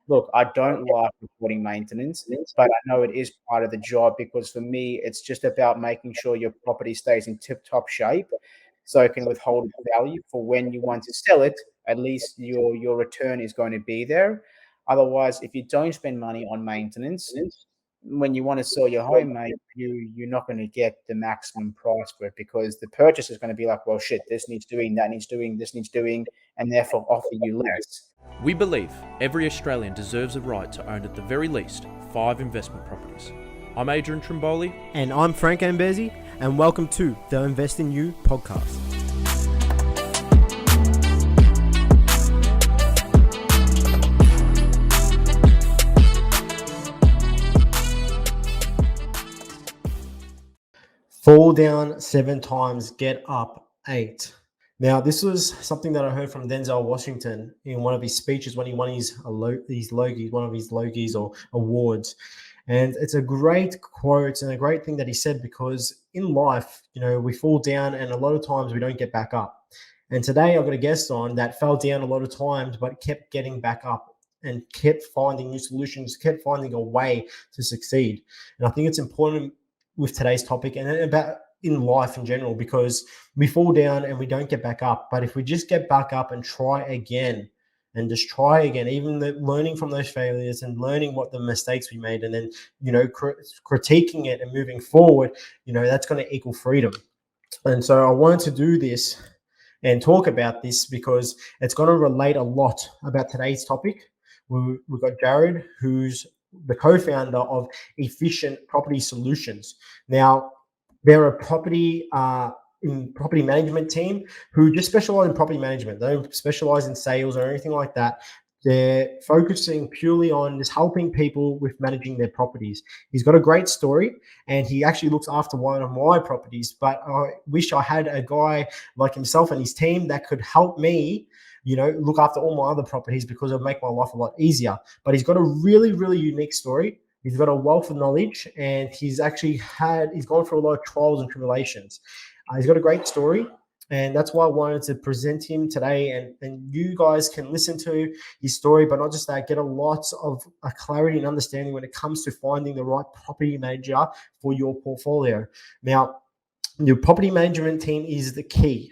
look, I don't like reporting maintenance, but I know it is part of the job because for me, it's just about making sure your property stays in tip-top shape so it can withhold its value for when you want to sell it. At least your return is going to be there. Otherwise, if you don't spend money on maintenance, when you want to sell your home, mate, you're not going to get the maximum price for it because the purchaser is going to be like, well, shit, this needs doing, that needs doing, this needs doing, and therefore offer you less. We believe every Australian deserves a right to own at the very least 5 investment properties. I'm Adrian Trimboli. And I'm Frank Ambezi, and welcome to the Invest in You podcast. Fall down 7 times, get up 8. Now, this was something that I heard from Denzel Washington in one of his speeches when he won one of his Logies or awards. And it's a great quote and a great thing that he said because in life, we fall down and a lot of times we don't get back up. And today I've got a guest on that fell down a lot of times but kept getting back up and kept finding new solutions, kept finding a way to succeed. And I think it's important with today's topic and about in life in general, because we fall down and we don't get back up. But if we just get back up and try again, even learning from those failures and learning what the mistakes we made, and then, critiquing it and moving forward, that's going to equal freedom. And so I wanted to do this and talk about this because it's going to relate a lot about today's topic. We've got Jarryd, who's the co-founder of E-Fishient Property Solutions. Now, they're a property management team who just specialize in property management. They don't specialize in sales or anything like that. They're focusing purely on just helping people with managing their properties. He's got a great story, and he actually looks after one of my properties. But I wish I had a guy like himself and his team that could help me look after all my other properties, because it'll make my life a lot easier. But he's got a really, really unique story. He's got a wealth of knowledge, and he's gone through a lot of trials and tribulations. He's got a great story, and that's why I wanted to present him today. And you guys can listen to his story, but not just that, get a lot of clarity and understanding when it comes to finding the right property manager for your portfolio. Now, your property management team is the key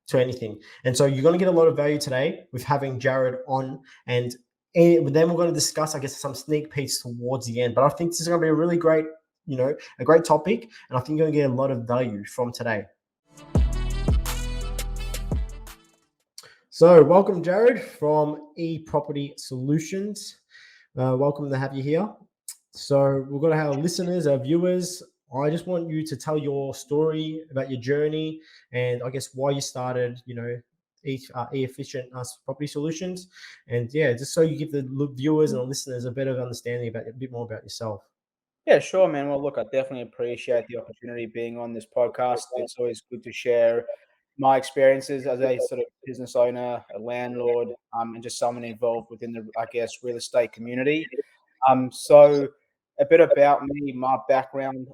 to anything. And so you're going to get a lot of value today with having Jarryd on, and then we're going to discuss, I guess, some sneak peeks towards the end. But I think this is going to be a really great, a great topic, and I think you're going to get a lot of value from today. So welcome, Jarryd from E-Property Solutions. Welcome to have you here. So we're going to have listeners, our viewers. I just want you to tell your story about your journey and I guess why you started, E-Fishient Property Solutions. And yeah, just so you give the viewers and the listeners a better understanding a bit more about yourself. Yeah, sure, man. Well, look, I definitely appreciate the opportunity being on this podcast. It's always good to share my experiences as a sort of business owner, a landlord, and just someone involved within the, I guess, real estate community. So a bit about me, my background.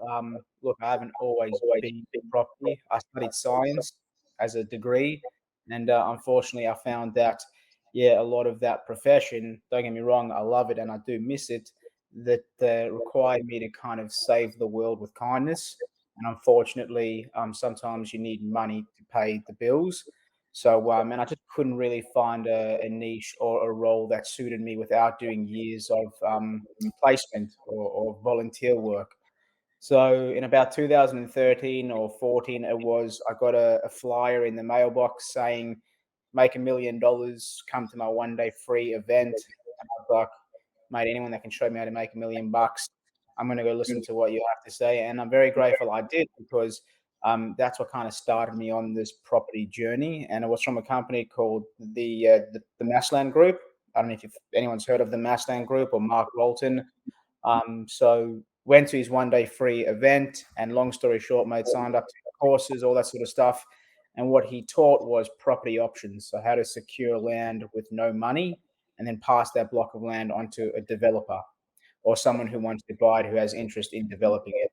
Look, I haven't always been in property. I studied science as a degree, and unfortunately, I found that, a lot of that profession, don't get me wrong, I love it and I do miss it, that required me to kind of save the world with kindness. And unfortunately, sometimes you need money to pay the bills. So, and I just couldn't really find a niche or a role that suited me without doing years of placement or volunteer work. So in about 2013 or 14, I got a flyer in the mailbox saying, make $1 million, come to my 1-day free event. And I was like, mate, anyone that can show me how to make $1 million, I'm going to go listen to what you have to say. And I'm very grateful I did, because that's what kind of started me on this property journey. And it was from a company called the Massland Group. I don't know if anyone's heard of the Massland Group or Mark Walton. So went to his 1-day free event, and long story short, mate, signed up to courses, all that sort of stuff. And what he taught was property options. So how to secure land with no money and then pass that block of land onto a developer or someone who wants to buy it, who has interest in developing it.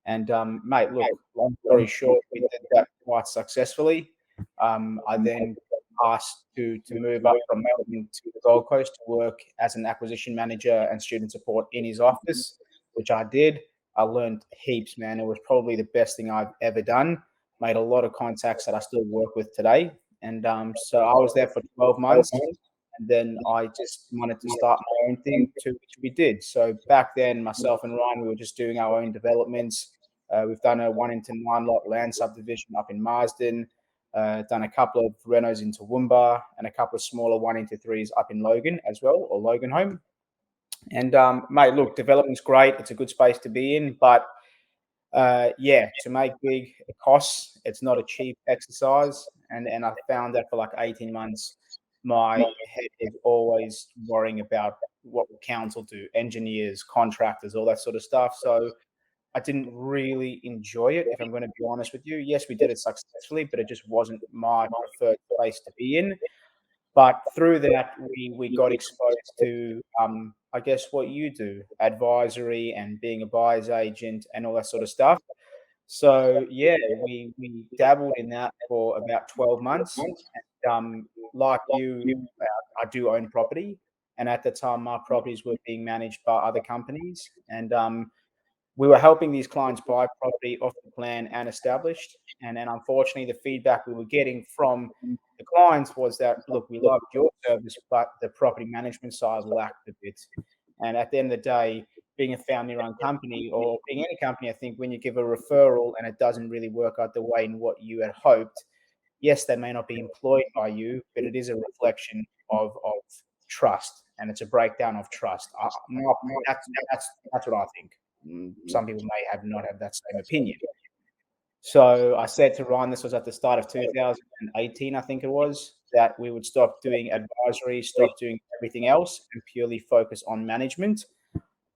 And mate, look, long story short, we did that quite successfully. I then asked to move up from Melbourne to the Gold Coast to work as an acquisition manager and student support in his office, which I did. I learned heaps, man. It was probably the best thing I've ever done. Made a lot of contacts that I still work with today. And so I was there for 12 months. And then I just wanted to start my own thing too, which we did. So back then, myself and Ryan, we were just doing our own developments. We've done a 1 into 9 lot land subdivision up in Marsden, done a couple of renos in Toowoomba, and a couple of smaller 1 into 3s up in Logan as well, or Logan Home. And mate, look, development's great. It's a good space to be in, but yeah, to make big, it costs. It's not a cheap exercise, and I found that for like 18 months, my head is always worrying about what will council do, engineers, contractors, all that sort of stuff. So I didn't really enjoy it, if I'm going to be honest with you. Yes, we did it successfully, but it just wasn't my preferred place to be in. But through that, we got exposed to, I guess, what you do, advisory and being a buyer's agent and all that sort of stuff. So yeah, we dabbled in that for about 12 months. And, like you, I do own property, and at the time, my properties were being managed by other companies, and we were helping these clients buy property off the plan and established. And unfortunately, the feedback we were getting from the clients was that, look, we loved your service, but the property management side lacked a bit. And at the end of the day, being a family run company or being any company, I think when you give a referral and it doesn't really work out the way in what you had hoped, yes, they may not be employed by you, but it is a reflection of trust, and it's a breakdown of trust. That's what I think. Some people may have not have that same opinion. So I said to Ryan, this was at the start of 2018, I think it was, that we would stop doing advisory, stop doing everything else, and purely focus on management.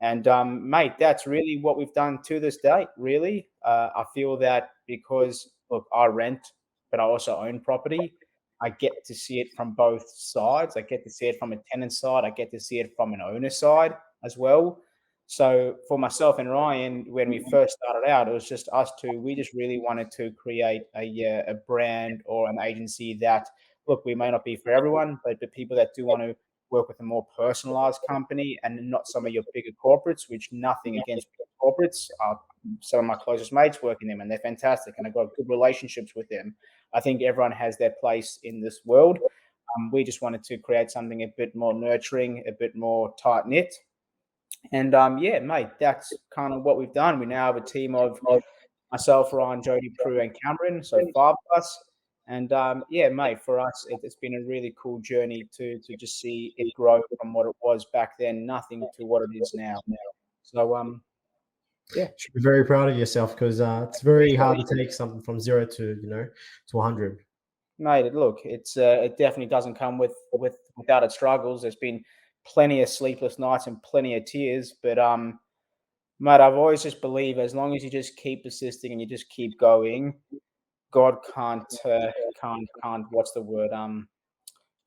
And mate, that's really what we've done to this date. Really, I feel that because look, I rent, but I also own property. I get to see it from both sides. I get to see it from a tenant side. I get to see it from an owner side as well. So for myself and Ryan, when we first started out, it was just us two. We just really wanted to create a brand or an agency that, look, we may not be for everyone, but the people that do want to work with a more personalized company and not some of your bigger corporates, which nothing against bigger corporates. Some of my closest mates work in them and they're fantastic and I've got good relationships with them. I think everyone has their place in this world. We just wanted to create something a bit more nurturing, a bit more tight knit. And yeah, mate, that's kind of what we've done. We now have a team of myself, Ryan, Jody, Prue, and Cameron, so 5 of us. And yeah, mate, for us, it's been a really cool journey to just see it grow from what it was back then, nothing to what it is now. So yeah, You should be very proud of yourself because it's very hard to take something from zero to 100. mate, look, it definitely doesn't come without its struggles. There's been plenty of sleepless nights and plenty of tears, but mate, I've always just believed as long as you just keep persisting and you just keep going, God can't what's the word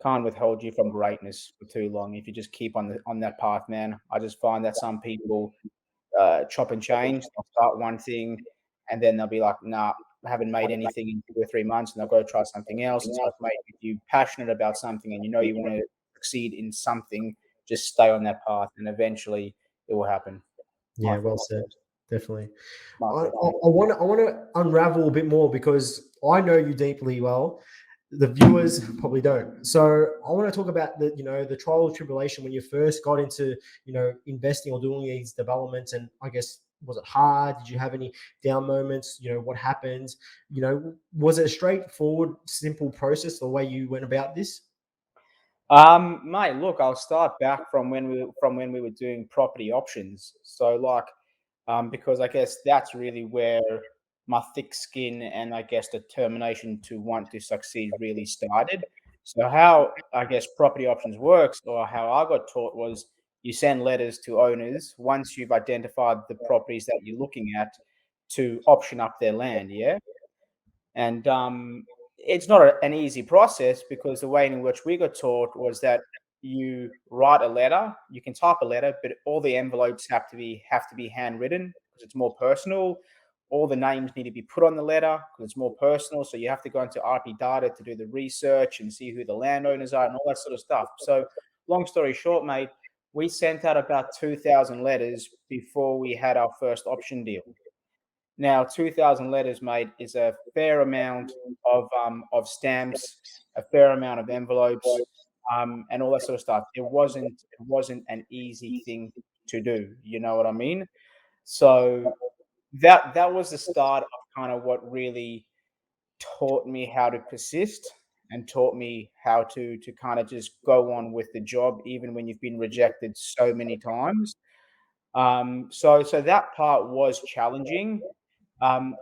can't withhold you from greatness for too long if you just keep on that path, man. I just find that some people chop and change. They'll start one thing and then they'll be like, nah, I haven't made anything in 2 or 3 months, and they'll go try something else. It's like, mate, if you're passionate about something and you know you want to succeed in something, just stay on that path and eventually it will happen. Yeah, well said. Definitely. I My want to unravel a bit more because I know you deeply well. The viewers probably don't. So I want to talk about the trial and tribulation when you first got into investing or doing these developments, and I guess, was it hard? Did you have any down moments? What happened? Was it a straightforward, simple process the way you went about this? Mate, look, I'll start back from when we were doing property options. So like, because I guess that's really where my thick skin and I guess determination to want to succeed really started. So how I guess property options works, or how I got taught, was you send letters to owners once you've identified the properties that you're looking at to option up their land. Yeah. And it's not an easy process because the way in which we got taught was that you write a letter, you can type a letter, but all the envelopes have to be handwritten because it's more personal. all the names need to be put on the letter because it's more personal. So you have to go into RP data to do the research and see who the landowners are and all that sort of stuff. So long story short, mate, we sent out about 2,000 letters before we had our first option deal. Now, 2,000 letters, mate, is a fair amount of stamps, a fair amount of envelopes, and all that sort of stuff. It wasn't an easy thing to do. You know what I mean? So that was the start of kind of what really taught me how to persist and taught me how to kind of just go on with the job even when you've been rejected so many times. So that part was challenging.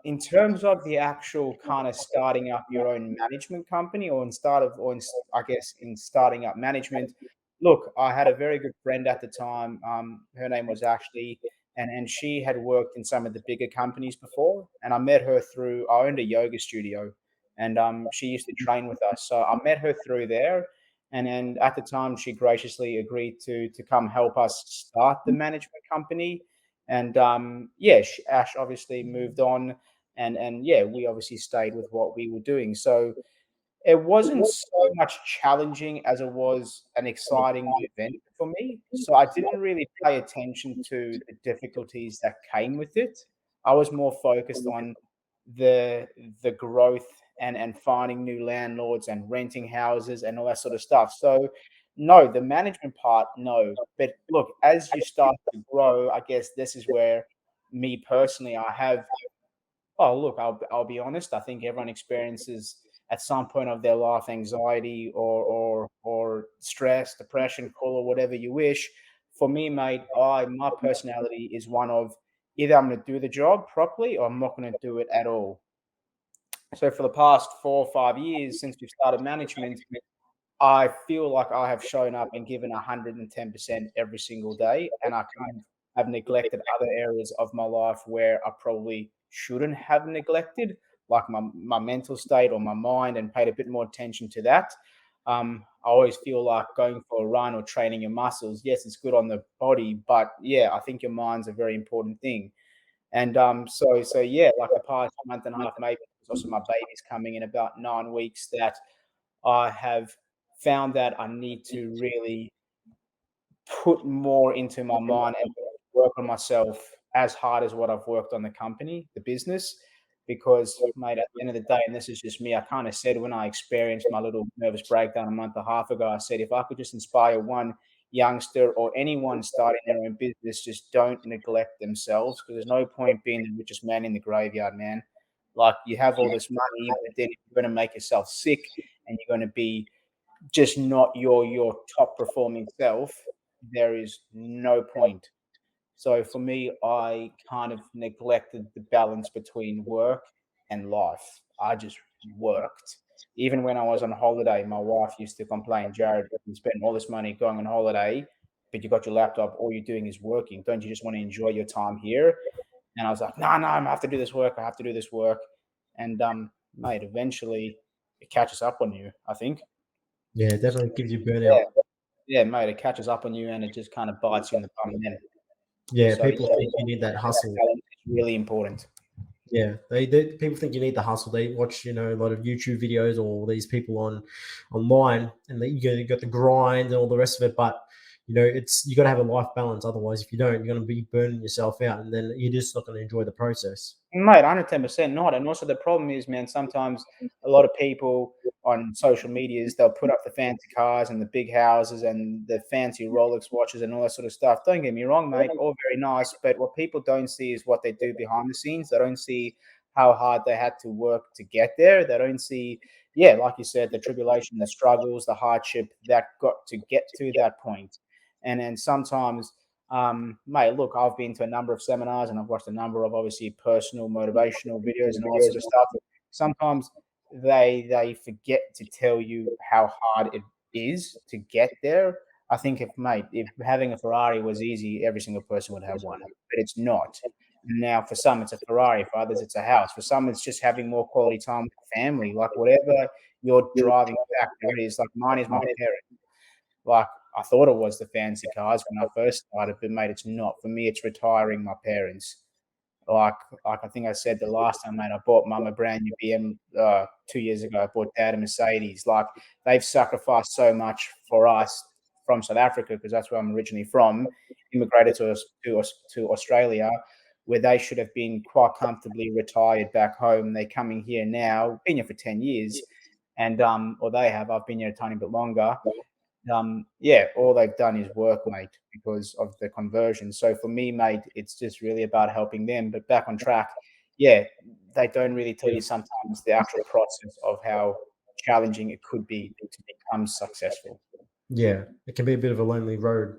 In terms of the actual kind of starting up your own management company I guess in starting up management, look, I had a very good friend at the time. Her name was Ashley, and she had worked in some of the bigger companies before. And I met her through, I owned a yoga studio, and she used to train with us. So I met her through there. And then at the time, she graciously agreed to come help us start the management company. And yeah, Ash obviously moved on, and yeah, we obviously stayed with what we were doing. So it wasn't so much challenging as it was an exciting event for me. So I didn't really pay attention to the difficulties that came with it. I was more focused on the the growth and finding new landlords and renting houses and all that sort of stuff. So no, the management part, no. But look, as you start to grow, I guess this is where me personally, I have Oh, look, I'll be honest. I think everyone experiences at some point of their life anxiety or stress, depression, call it whatever you wish. For me, mate, I my personality is one of either I'm going to do the job properly or I'm not going to do it at all. So for the past 4 or 5 years since we've started management, I feel like I have shown up and given 110% every single day, and I kind of have neglected other areas of my life where I probably shouldn't have neglected, like my mental state or my mind, and paid a bit more attention to that. I always feel like going for a run or training your muscles. Yes, it's good on the body, but yeah, I think your mind's a very important thing. And so yeah, like the past month and a half, maybe also my baby's coming in about 9 weeks. That I have found that I need to really put more into my mind and work on myself as hard as what I've worked on the company, the business. Because, mate, at the end of the day, and this is just me, I kind of said when I experienced my little nervous breakdown a month and a half ago, I said, if I could just inspire one youngster or anyone starting their own business, just don't neglect themselves because there's no point being the richest man in the graveyard, man. Like, you have all this money, but then if you're going to make yourself sick and you're going to be just not your top performing self, there is no point. So for me, I kind of neglected the balance between work and life. I just worked. Even when I was on holiday, my wife used to complain, Jarryd, you spend all this money going on holiday, but you got your laptop, all you're doing is working. Don't you just want to enjoy your time here? And I was like, no, I have to do this work. I have to do this work. And mate, eventually it catches up on you, I think. Yeah, it definitely gives you Yeah, burnout. yeah, mate, it catches up on you and it just kind of bites you in the bum then. Yeah, So, yeah, people think you need that that hustle. balance is really important. Yeah, they people think you need the hustle. They watch, a lot of YouTube videos or all these people online, and you got the grind and all the rest of it. But it's you got to have a life balance. Otherwise, if you don't, you're going to be burning yourself out, and then you're just not going to enjoy the process. Mate, 110% not. And also the problem is, man, sometimes a lot of people on social medias, they'll put up the fancy cars and the big houses and the fancy Rolex watches and all that sort of stuff. Don't get me wrong, mate, all very nice. But what people don't see is what they do behind the scenes. They don't see how hard they had to work to get there. They don't see, yeah, like you said, the tribulation, the struggles, the hardship that got to get to that point. And then sometimes mate, look, I've been to a number of seminars and I've watched a number of obviously personal motivational videos and all that sort of stuff. Sometimes they forget to tell you how hard it is to get there. I think if having a Ferrari was easy, every single person would have one, but it's not. Now, for some, it's a Ferrari. For others, it's a house. For some, it's just having more quality time with family. Like whatever your driving factor is. Like mine is my parents. Like, I thought it was the fancy cars when I first started, but mate, it's not. For me, it's retiring my parents. Like I think I said the last time, mate, I bought mum a brand new BM 2 years ago. I bought dad a Mercedes. Like they've sacrificed so much for us from South Africa because that's where I'm originally from. Immigrated to Australia, where they should have been quite comfortably retired back home. They're coming here now, been here for 10 years, and or they have. I've been here a tiny bit longer. Yeah, all they've done is work, mate, because of the conversion. So for me, mate, it's just really about helping them. But back on track, yeah, they don't really tell you sometimes the actual process of how challenging it could be to become successful. Yeah, it can be a bit of a lonely road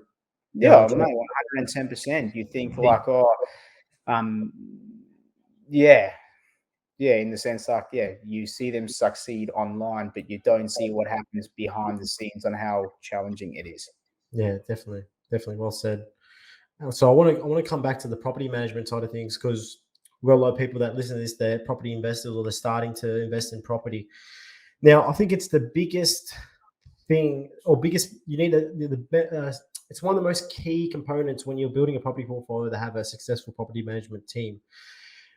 down Yeah, to. mate, 110%. You think like, oh, um, yeah, yeah, in the sense like, yeah, you see them succeed online, but you don't see what happens behind the scenes on how challenging it is. Yeah, definitely well said. So I want to come back to the property management side of things because we've got a lot of people that listen to this. They're property investors or they're starting to invest in property. Now, I think it's the biggest thing or biggest you need it's one of the most key components when you're building a property portfolio to have a successful property management team.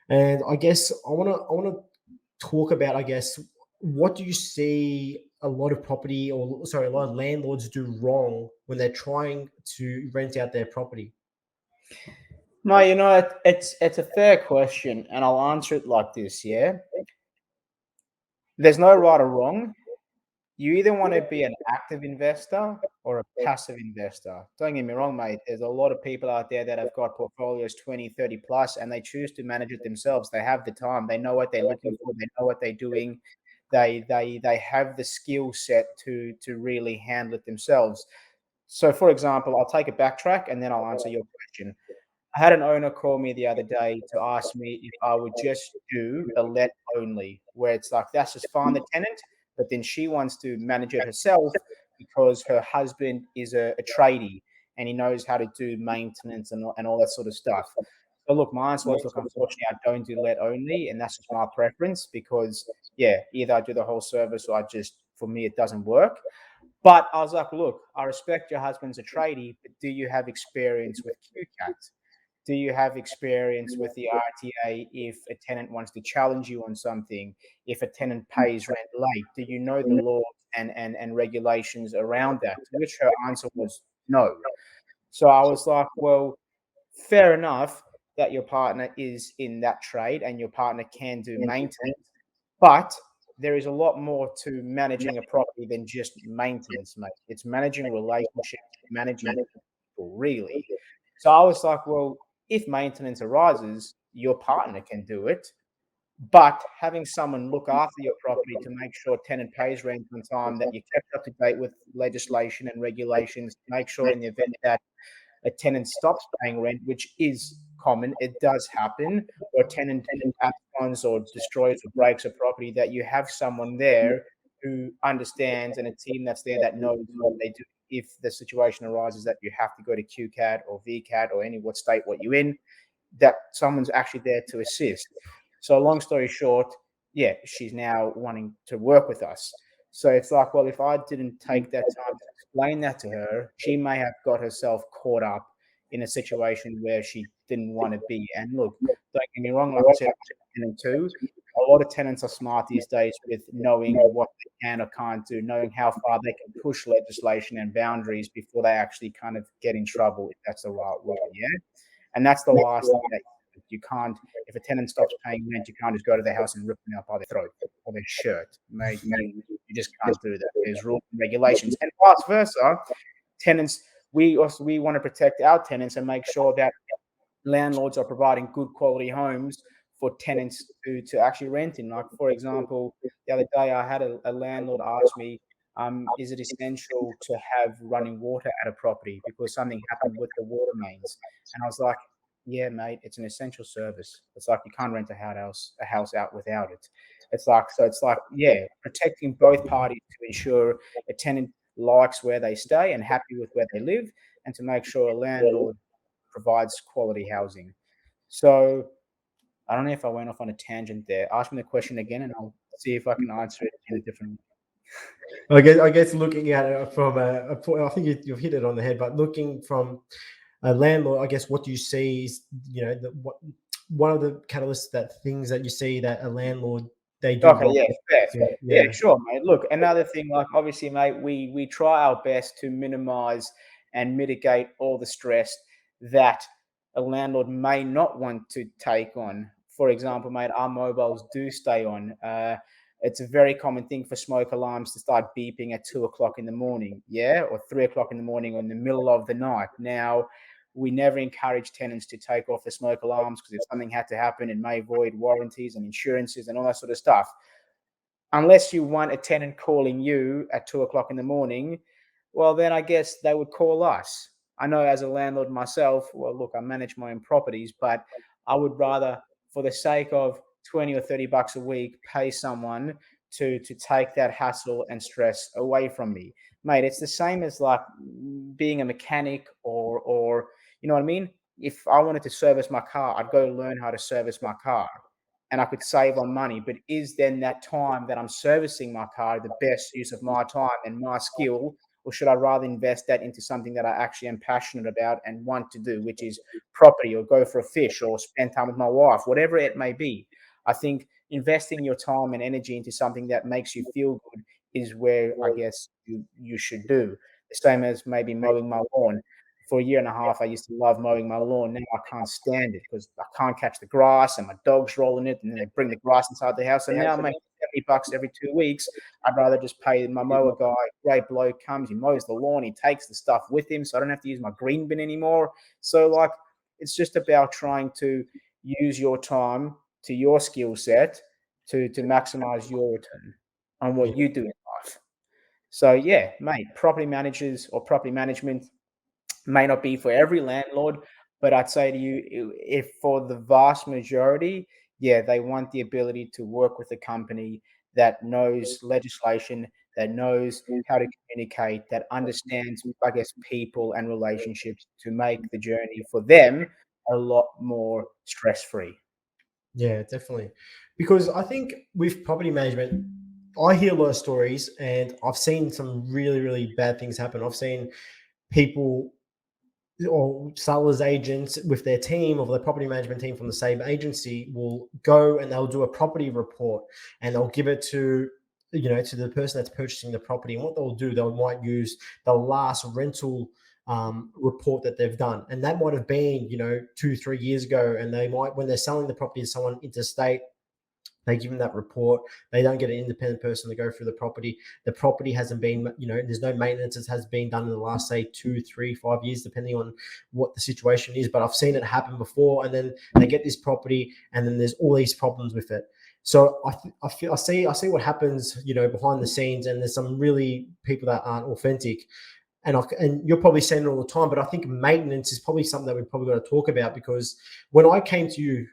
And I guess I want to talk about, I guess, what do you see a lot of a lot of landlords do wrong when they're trying to rent out their property? No, it's a fair question, and I'll answer it like this, yeah? There's no right or wrong. You either want to be an active investor or a passive investor. Don't get me wrong, mate. There's a lot of people out there that have got portfolios 20, 30 plus, and they choose to manage it themselves. They have the time. They know what they're looking for. They know what they're doing. They have the skill set to really handle it themselves. So, for example, I'll take a backtrack and then I'll answer your question. I had an owner call me the other day to ask me if I would just do a let only, where it's like that's just fine, the tenant, but then she wants to manage it herself because her husband is a tradie and he knows how to do maintenance and all that sort of stuff. So look, my answer was, look, unfortunately, I don't do let only, and that's just my preference because, yeah, either I do the whole service or for me, it doesn't work. But I was like, look, I respect your husband's a tradie, but do you have experience with QCAT? Do you have experience with the RTA if a tenant wants to challenge you on something? If a tenant pays rent late, do you know the laws and regulations around that? To which her answer was no. So I was like, well, fair enough that your partner is in that trade and your partner can do maintenance, but there is a lot more to managing a property than just maintenance, mate. It's managing relationships, managing people, really. So I was like, well, if maintenance arises, your partner can do it. But having someone look after your property to make sure tenant pays rent on time, that you're kept up to date with legislation and regulations, make sure in the event that a tenant stops paying rent, which is common, it does happen, or a tenant absconds or destroys or breaks a property, that you have someone there who understands and a team that's there that knows what they do. If the situation arises that you have to go to QCAT or VCAT or any what state what you're in, that someone's actually there to assist. So long story short, yeah, she's now wanting to work with us. So it's like, well, if I didn't take that time to explain that to her, she may have got herself caught up in a situation where she didn't want to be. And look, don't get me wrong, like I said, tenant too. A lot of tenants are smart these days with knowing what they can or can't do, knowing how far they can push legislation and boundaries before they actually kind of get in trouble, if that's the right word. Yeah. And that's the last thing that you can't, if a tenant stops paying rent, you can't just go to their house and rip them out by their throat or their shirt. Mate, you just can't do that. There's rules and regulations. And vice versa, tenants, we want to protect our tenants and make sure that landlords are providing good quality homes for tenants to actually rent in. Like, for example, the other day I had a landlord ask me, is it essential to have running water at a property because something happened with the water mains? And I was like, yeah, mate, it's an essential service. It's like you can't rent a house out without it. It's like, yeah, protecting both parties to ensure a tenant likes where they stay and happy with where they live, and to make sure a landlord provides quality housing. So I don't know if I went off on a tangent there. Ask me the question again, and I'll see if I can answer it in a different way. I guess looking at it from I think you've hit it on the head, but looking from a landlord, I guess what do you see is, what one of the catalysts that things that you see that a landlord they do Okay, wrong. yeah, fair. Yeah, Yeah, sure, mate. Look, another thing, like obviously, mate, we try our best to minimize and mitigate all the stress that a landlord may not want to take on. For example, mate, our mobiles do stay on. It's a very common thing for smoke alarms to start beeping at 2 o'clock in the morning, yeah, or 3 o'clock in the morning or in the middle of the night. Now, we never encourage tenants to take off the smoke alarms because if something had to happen, it may void warranties and insurances and all that sort of stuff. Unless you want a tenant calling you at 2 o'clock in the morning, well, then I guess they would call us. I know as a landlord myself, well, look, I manage my own properties, but I would rather, for the sake of 20 or 30 bucks a week, pay someone to take that hassle and stress away from me. Mate, it's the same as like being a mechanic or you know what I mean? If I wanted to service my car, I'd go learn how to service my car and I could save on money. But is then that time that I'm servicing my car the best use of my time and my skill? Or should I rather invest that into something that I actually am passionate about and want to do, which is property or go for a fish or spend time with my wife, whatever it may be? I think investing your time and energy into something that makes you feel good is where I guess you should do. The same as maybe mowing my lawn. For a year and a half, I used to love mowing my lawn. Now I can't stand it because I can't catch the grass and my dog's rolling it and then they bring the grass inside the house. So now I'm making 70 bucks every 2 weeks. I'd rather just pay my mower guy. Great bloke comes, he mows the lawn, he takes the stuff with him. So I don't have to use my green bin anymore. So, like, it's just about trying to use your time to your skill set to maximize your return on what yeah, you do in life. So, yeah, mate, property managers or property management may not be for every landlord, but I'd say to you, if for the vast majority, yeah, they want the ability to work with a company that knows legislation, that knows how to communicate, that understands, I guess, people and relationships to make the journey for them a lot more stress free. yeah, definitely. Because I think with property management, I hear a lot of stories, and I've seen some really, really bad things happen. I've seen people or sellers agents with their team or their property management team from the same agency will go and they'll do a property report and they'll give it to to the person that's purchasing the property. And what they'll do, they might use the last rental report that they've done, and that might have been 2-3 years ago, and they might, when they're selling the property to someone interstate, they give them that report. They don't get an independent person to go through the property. The property hasn't been, there's no maintenance that has been done in the last, say, 2, 3, 5 years, depending on what the situation is. But I've seen it happen before. And then they get this property, and then there's all these problems with it. So I see what happens, behind the scenes, and there's some really people that aren't authentic. And you're probably saying it all the time, but I think maintenance is probably something that we've probably got to talk about, because when I came to you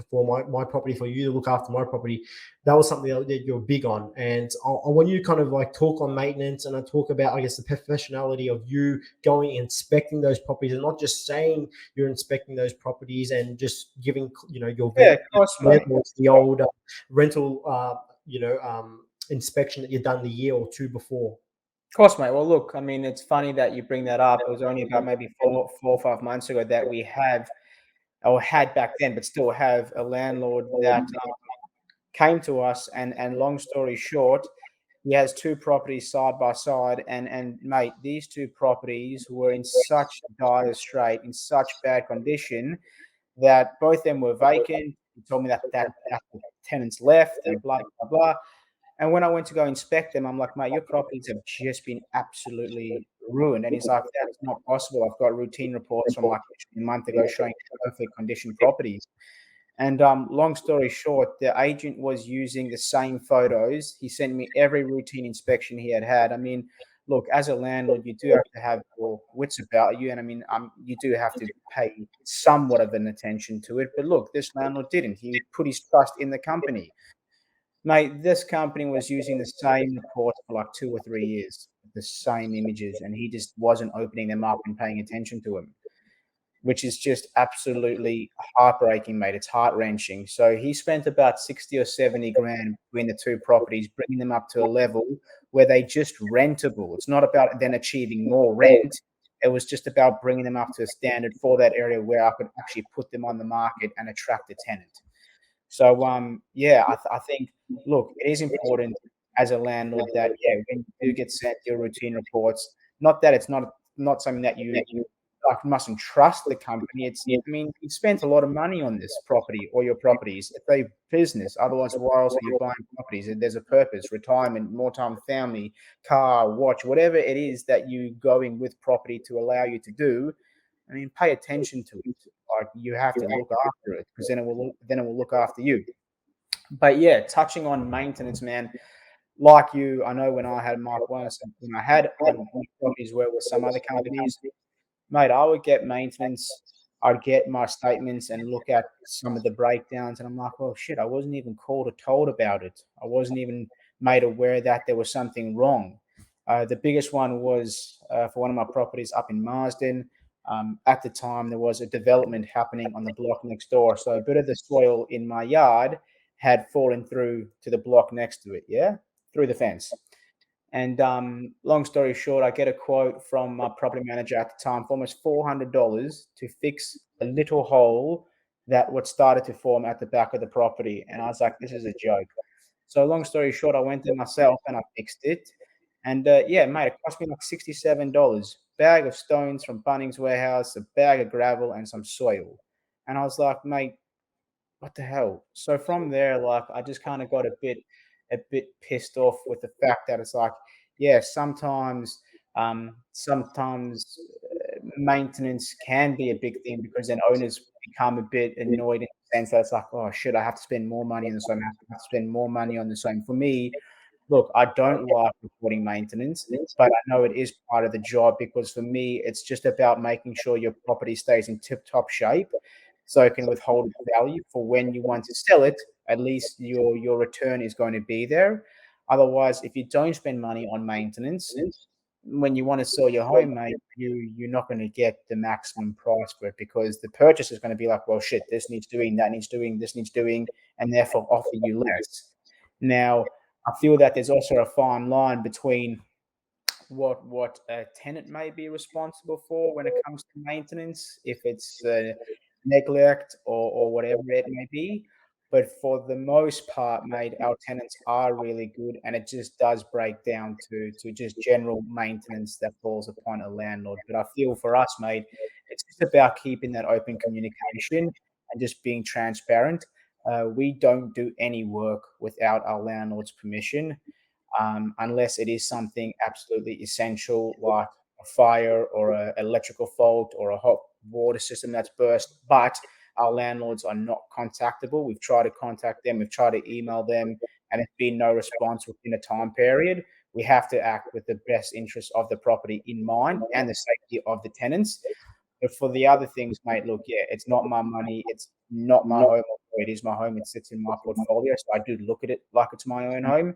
for my property, for you to look after my property, that was something that you're big on. And I want you to kind of like talk on maintenance, and I talk about, I guess, the professionality of you going and inspecting those properties, and not just saying you're inspecting those properties and just giving your Yeah, of course, mate. landlords the old rental inspection that you've done the year or two before. Of course, mate. Well, look, I mean, it's funny that you bring that up. It was only about maybe 4 or 5 months ago that we have, or had back then, but still have a landlord that came to us, and long story short, he has two properties side by side, and mate, these two properties were in such dire strait, in such bad condition that both of them were vacant. He told me that the tenants left and blah blah blah. And when I went to go inspect them, I'm like, mate, your properties have just been absolutely ruined. And he's like, that's not possible. I've got routine reports from like a month ago showing perfect condition properties. And long story short, the agent was using the same photos. He sent me every routine inspection he had had. I mean, look, as a landlord, you do have to have your wits about you, and I mean, you do have to pay somewhat of an attention to it. But look, this landlord didn't. He put his trust in the company. Mate, this company was using the same reports for like 2 or 3 years, the same images, and he just wasn't opening them up and paying attention to them, which is just absolutely heartbreaking, mate. It's heart wrenching. So he spent about 60 or 70 grand between the two properties, bringing them up to a level where they just rentable. It's not about then achieving more rent. It was just about bringing them up to a standard for that area where I could actually put them on the market and attract a tenant. So, yeah, I think, look, it is important as a landlord that, yeah, when you do get sent your routine reports, not that it's not something that you like mustn't trust the company. I mean, you spent a lot of money on this property or your properties. It's a business. Otherwise, why else are you buying properties? And there's a purpose: retirement, more time with family, car, watch, whatever it is that you going with property to allow you to do. I mean, pay attention to it. Like, you have to look after it, because then it will look after you. But yeah, touching on maintenance, man, like you, I know when I had Mark Wellness, when I had on properties where with some other companies, mate, I would get maintenance. I'd get my statements and look at some of the breakdowns, and I'm like, "Oh shit, I wasn't even called or told about it. I wasn't even made aware that there was something wrong." The biggest one was for one of my properties up in Marsden. At the time, there was a development happening on the block next door, so a bit of the soil in my yard had fallen through to the block next to it, yeah, through the fence. And long story short, I get a quote from my property manager at the time for almost $400 to fix a little hole that what started to form at the back of the property. And I was like, this is a joke. So long story short, I went there myself and I fixed it. And yeah, mate, it cost me like $67. Bag of stones from Bunnings Warehouse, a bag of gravel, and some soil. And I was like, mate, what the hell? So from there, like, I just kind of got a bit pissed off with the fact that it's like, yeah, sometimes maintenance can be a big thing, because then owners become a bit annoyed in the sense that it's like, oh shit, I have to spend more money on this. I have to spend more money on this. And for me, look, I don't like reporting maintenance, but I know it is part of the job, because for me, it's just about making sure your property stays in tip-top shape so it can withhold its value for when you want to sell it. At least your return is going to be there. Otherwise, if you don't spend money on maintenance, when you want to sell your home, mate, you're not going to get the maximum price for it, because the purchaser is going to be like, well, shit, this needs doing, that needs doing, this needs doing, and therefore offer you less. Now, I feel that there's also a fine line between what a tenant may be responsible for when it comes to maintenance, if it's neglect or whatever it may be. But for the most part, mate, our tenants are really good, and it just does break down to just general maintenance that falls upon a landlord. But I feel for us, mate, it's just about keeping that open communication and just being transparent. We don't do any work without our landlord's permission, unless it is something absolutely essential, like a fire or an electrical fault or a hot water system that's burst. But our landlords are not contactable. We've tried to contact them, we've tried to email them, and it's been no response within a time period. We have to act with the best interest of the property in mind and the safety of the tenants. But for the other things, mate, look, yeah, it's not my money. It's not my home. It is my home. It sits in my portfolio. So I do look at it like it's my own home,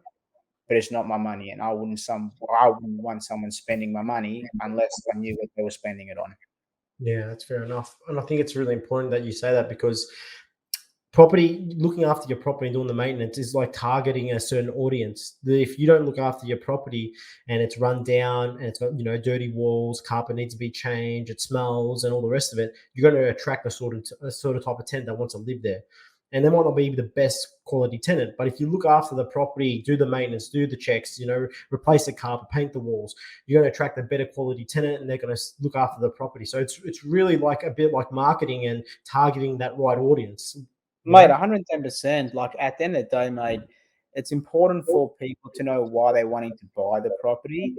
but it's not my money, and I wouldn't want someone spending my money unless I knew what they were spending it on. Yeah, that's fair enough. And I think it's really important that you say that, because property, looking after your property and doing the maintenance is like targeting a certain audience. If you don't look after your property and it's run down and it's got, dirty walls, carpet needs to be changed, it smells and all the rest of it, you're going to attract a sort of type of tenant that wants to live there. And they might not be the best quality tenant, but if you look after the property, do the maintenance, do the checks, replace the carpet, paint the walls, you're going to attract a better quality tenant, and they're going to look after the property. So it's really like a bit like marketing and targeting that right audience. Mate, 110%. Like, at the end of the day, mate, it's important for people to know why they're wanting to buy the property.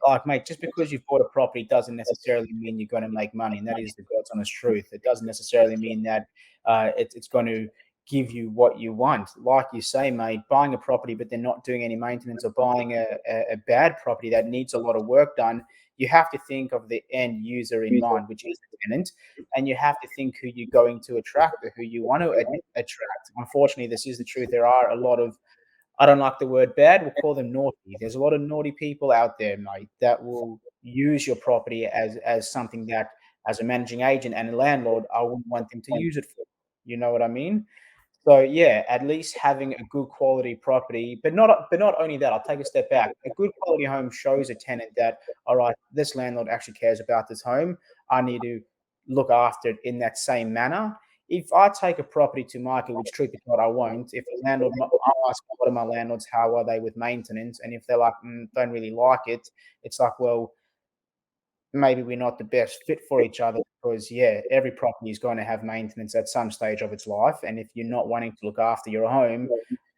Like, mate, just because you've bought a property doesn't necessarily mean you're going to make money, and that is the God's honest truth. It doesn't necessarily mean that it's going to give you what you want. Like you say, mate, buying a property but then not doing any maintenance, or buying a bad property that needs a lot of work done, you have to think of the end user in mind, which is the tenant, and you have to think who you're going to attract or who you want to attract. Unfortunately, this is the truth. There are a lot of, I don't like the word bad, we'll call them naughty. There's a lot of naughty people out there, mate, that will use your property as something that, as a managing agent and a landlord, I wouldn't want them to use it for. You know what I mean? So yeah, at least having a good quality property, but not only that, I'll take a step back. A good quality home shows a tenant that, all right, this landlord actually cares about this home. I need to look after it in that same manner. If I take a property to market, which truth be told I won't, if a landlord, I'll ask a lot of my landlords how are they with maintenance, and if they're like don't really like it, it's like, well, maybe we're not the best fit for each other because yeah, every property is going to have maintenance at some stage of its life. And if you're not wanting to look after your home,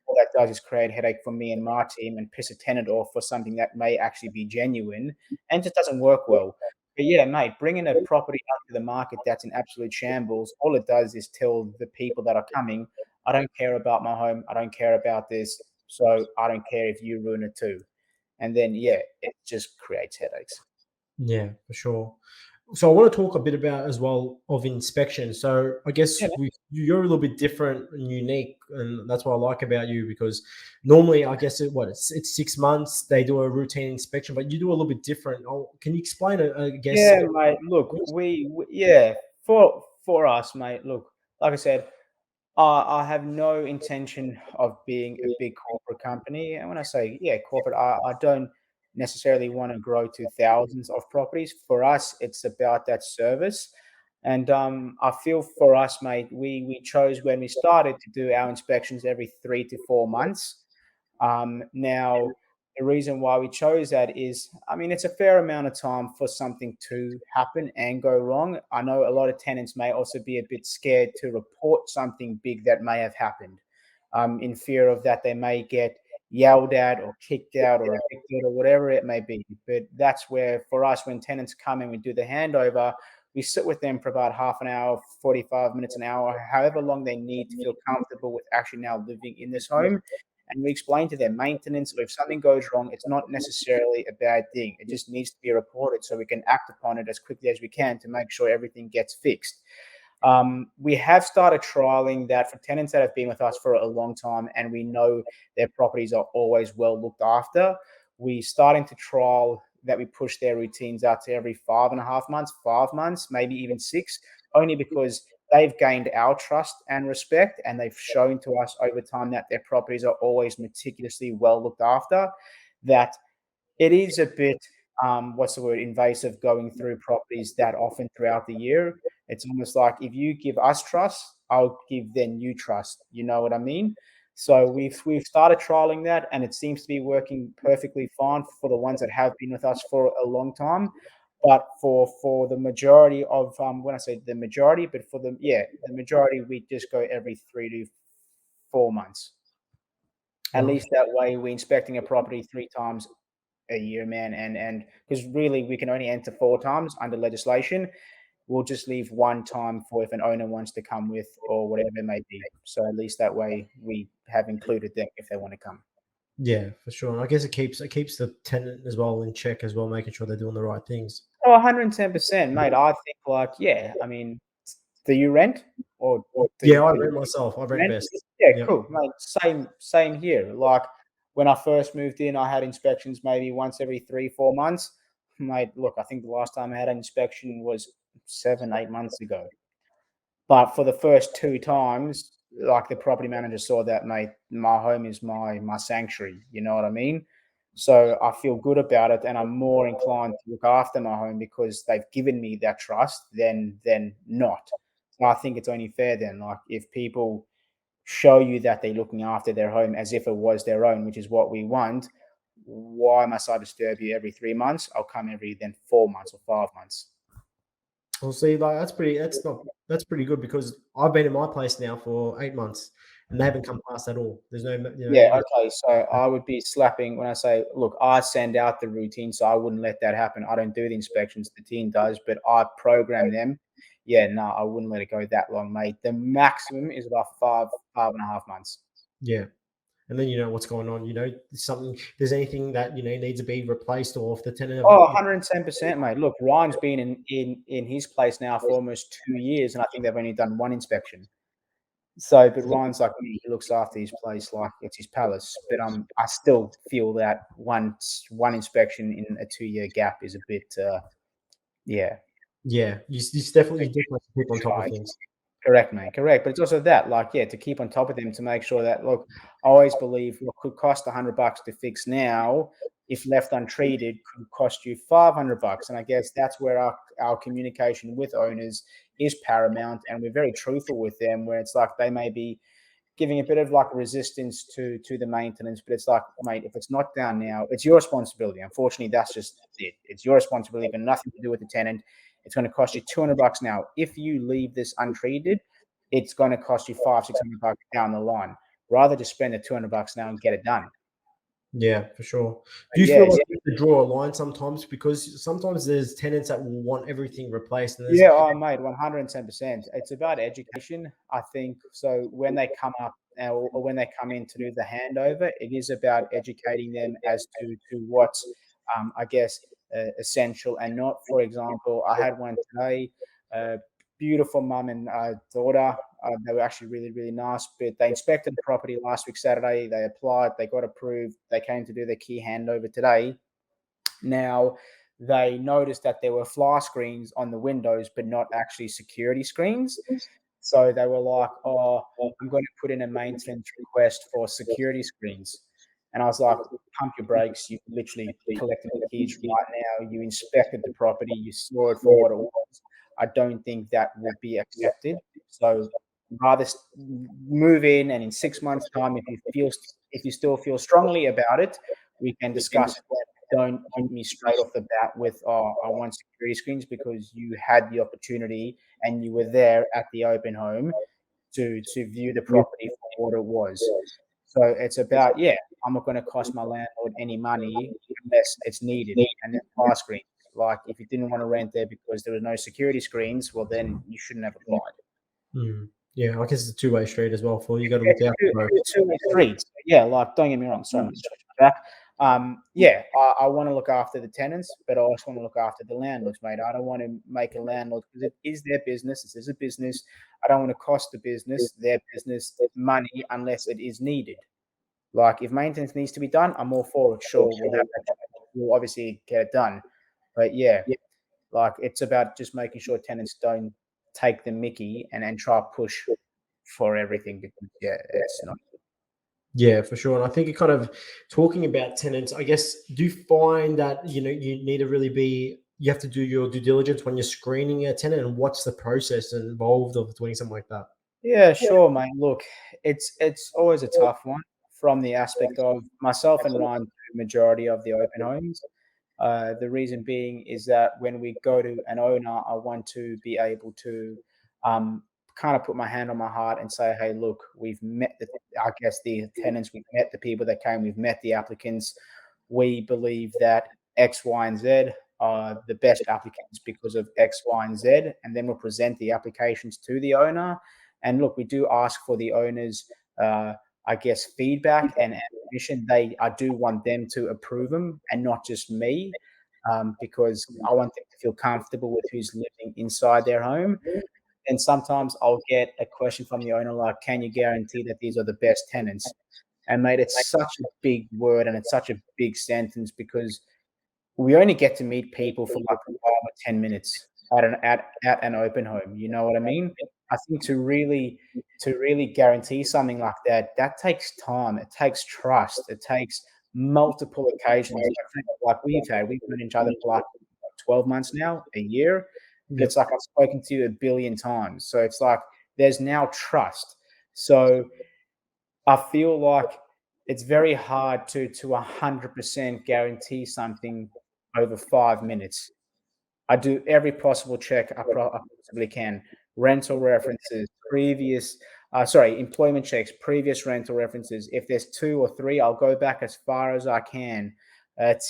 all that does is create headache for me and my team and piss a tenant off for something that may actually be genuine and just doesn't work well. But yeah, mate, bringing a property out to the market that's in absolute shambles, all it does is tell the people that are coming, I don't care about my home, I don't care about this, so I don't care if you ruin it too. And then yeah, it just creates headaches. Yeah, for sure. So I want to talk a bit about as well of inspection. So I guess Yeah, you're a little bit different and unique, and that's what I like about you because normally I guess it's 6 months they do a routine inspection, but you do a little bit different. Oh, can you explain it? I guess. yeah, mate. Look, we yeah, for us, mate. Look, like I said, I have no intention of being a big corporate company. And when I say yeah, corporate, I don't necessarily want to grow to thousands of properties. For us, it's about that service. And I feel for us, mate, we chose when we started to do our inspections every 3 to 4 months. Now, the reason why we chose that is, I mean, it's a fair amount of time for something to happen and go wrong. I know a lot of tenants may also be a bit scared to report something big that may have happened, in fear of that they may get yelled at or kicked out or evicted or whatever it may be. But that's where, for us, when tenants come and we do the handover, we sit with them for about half an hour, 45 minutes, an hour, however long they need to feel comfortable with actually now living in this home, and we explain to them maintenance, or if something goes wrong, it's not necessarily a bad thing. It just needs to be reported so we can act upon it as quickly as we can to make sure everything gets fixed. We have started trialing that for tenants that have been with us for a long time and we know their properties are always well looked after. We're starting to trial that we push their routines out to every 5.5 months, 5 months, maybe even 6, only because they've gained our trust and respect, and they've shown to us over time that their properties are always meticulously well looked after. That it is a bit, what's the word, invasive going through properties that often throughout the year. It's almost like if you give us trust, I'll give then you trust. You know what I mean? So we've started trialing that, and it seems to be working perfectly fine for the ones that have been with us for a long time. But for the majority of when I say the majority, but for the majority, we just go every 3 to 4 months. At Oh, least that way, we're inspecting a property 3 times a year, man. And because really we can only enter 4 times under legislation, we'll just leave one time for if an owner wants to come with or whatever it may be. So at least that way we have included them if they want to come. yeah, for sure. And I guess it keeps the tenant as well in check as well, making sure they're doing the right things. Oh, 110%, mate. I think like, yeah, I mean, do you rent or Yeah, I do you rent myself. I rent rent? best. Yeah, Yeah, cool, mate. Same here. Like when I first moved in, I had inspections maybe once every 3, 4 months. Mate, look, I think the last time I had an inspection was 7, 8 months ago. But for the first 2 times, like the property manager saw that, mate, my home is my sanctuary. You know what I mean? So I feel good about it, and I'm more inclined to look after my home because they've given me that trust than not. So I think it's only fair then. Like if people show you that they're looking after their home as if it was their own, which is what we want, why must I disturb you every 3 months? I'll come every then 4 months or 5 months. well, see, like that's pretty good because I've been in my place now for 8 months and they haven't come past at all. There's no, Yeah, okay. So I would be slapping when I say, look, I send out the routine, so I wouldn't let that happen. I don't do the inspections, the team does, but I program them. Yeah, no, I wouldn't let it go that long, mate. The maximum is about 5.5 months. yeah. And then you know what's going on. You know, something. There's anything that needs to be replaced, or if the tenant. Oh, 110%, mate. Look, Ryan's been in his place now for almost 2 years, and I think they've only done one inspection. So, but Ryan's like me, he looks after his place like it's his palace. But I still feel that one inspection in a 2 year gap is a bit, yeah, Yeah, you a definitely bit have to keep on too top of high. things. Correct, mate. Correct. But it's also that, like, yeah, to keep on top of them to make sure that, look, I always believe what could cost $100 to fix now, if left untreated, could cost you $500. And I guess that's where our communication with owners is paramount. And we're very truthful with them, where it's like they may be giving a bit of like resistance to the maintenance, but it's like, mate, if it's not down now, it's your responsibility. Unfortunately, that's just it. It's your responsibility, got nothing to do with the tenant. It's going to cost you $200 now. If you leave this untreated, it's going to cost you $500-600 down the line. Rather just spend the $200 now and get it done. Yeah, for sure. Do But you yeah, feel like you have to draw a line sometimes? Because sometimes there's tenants that will want everything replaced, and there's yeah, oh, mate, 110%. It's about education, I think. So when they come up or when they come in to do the handover, it is about educating them as to what's, I guess, essential and not. For example, I had one today, beautiful mum and daughter. They were actually really, really nice, but they inspected the property last week, Saturday. They applied, they got approved. They came to do their key handover today. Now, they noticed that there were fly screens on the windows, but not actually security screens. So they were like, "Oh, I'm going to put in a maintenance request for security screens." And I was like, "Pump your brakes. You literally collected the keys right now. You inspected the property. You saw it for what it was. I don't think that would be accepted. So rather move in, and in 6 months' time, if you still feel strongly about it, we can discuss it. Don't hit me straight off the bat with, oh, I want security screens, because you had the opportunity and you were there at the open home to view the property for what it was." So it's about, yeah, I'm not going to cost my landlord any money unless it's needed. And then fire screens. Like, if you didn't want to rent there because there were no security screens, well, then you shouldn't have applied. Yeah, I guess it's a two-way street as well. For you got to look It's out for both. a two-way street. Yeah, like, don't get me wrong. Sorry, I'm just switching back. Yeah, I want to look after the tenants, but I also want to look after the landlords, mate. I don't want to make a landlord, because it is their business. This is a business. I don't want to cost the business, their business, money unless it is needed. Like, if maintenance needs to be done, I'm all for it. Sure, we'll have that. We'll obviously get it done. But yeah, like, it's about just making sure tenants don't take the mickey and try to push for everything, because yeah, it's not. Yeah, for sure. And I think it kind of talking about tenants, I guess, do you find that, you know, you need to really be, you have to do your due diligence when you're screening a tenant, and what's the process involved of doing something like that? Yeah, sure, mate. Look, it's always a tough one from the aspect of myself and Ryan do majority of the open homes. The reason being is that when we go to an owner, I want to be able to kind of put my hand on my heart and say, "Hey, look, we've met I guess the tenants, we've met the people that came, we've met the applicants. We believe that X, Y, and Z are the best applicants because of X, Y, and Z." And then we'll present the applications to the owner. And look, we do ask for the owners, I guess, feedback and permission. I do want them to approve them and not just me, because I want them to feel comfortable with who's living inside their home. And sometimes I'll get a question from the owner like, "Can you guarantee that these are the best tenants?" And mate, it's such a big word and it's such a big sentence, because we only get to meet people for like 5 or 10 minutes at an open home. You know what I mean? I think to really guarantee something like that, that takes time. It takes trust. It takes multiple occasions. We've known each other for like 12 months now, a year. But Yep. it's like I've spoken to you a billion times. So it's like there's now trust. So I feel like it's very hard to 100% guarantee something over 5 minutes. I do every possible check I possibly can. Rental references, employment checks, previous rental references. If there's 2 or 3, I'll go back as far as I can.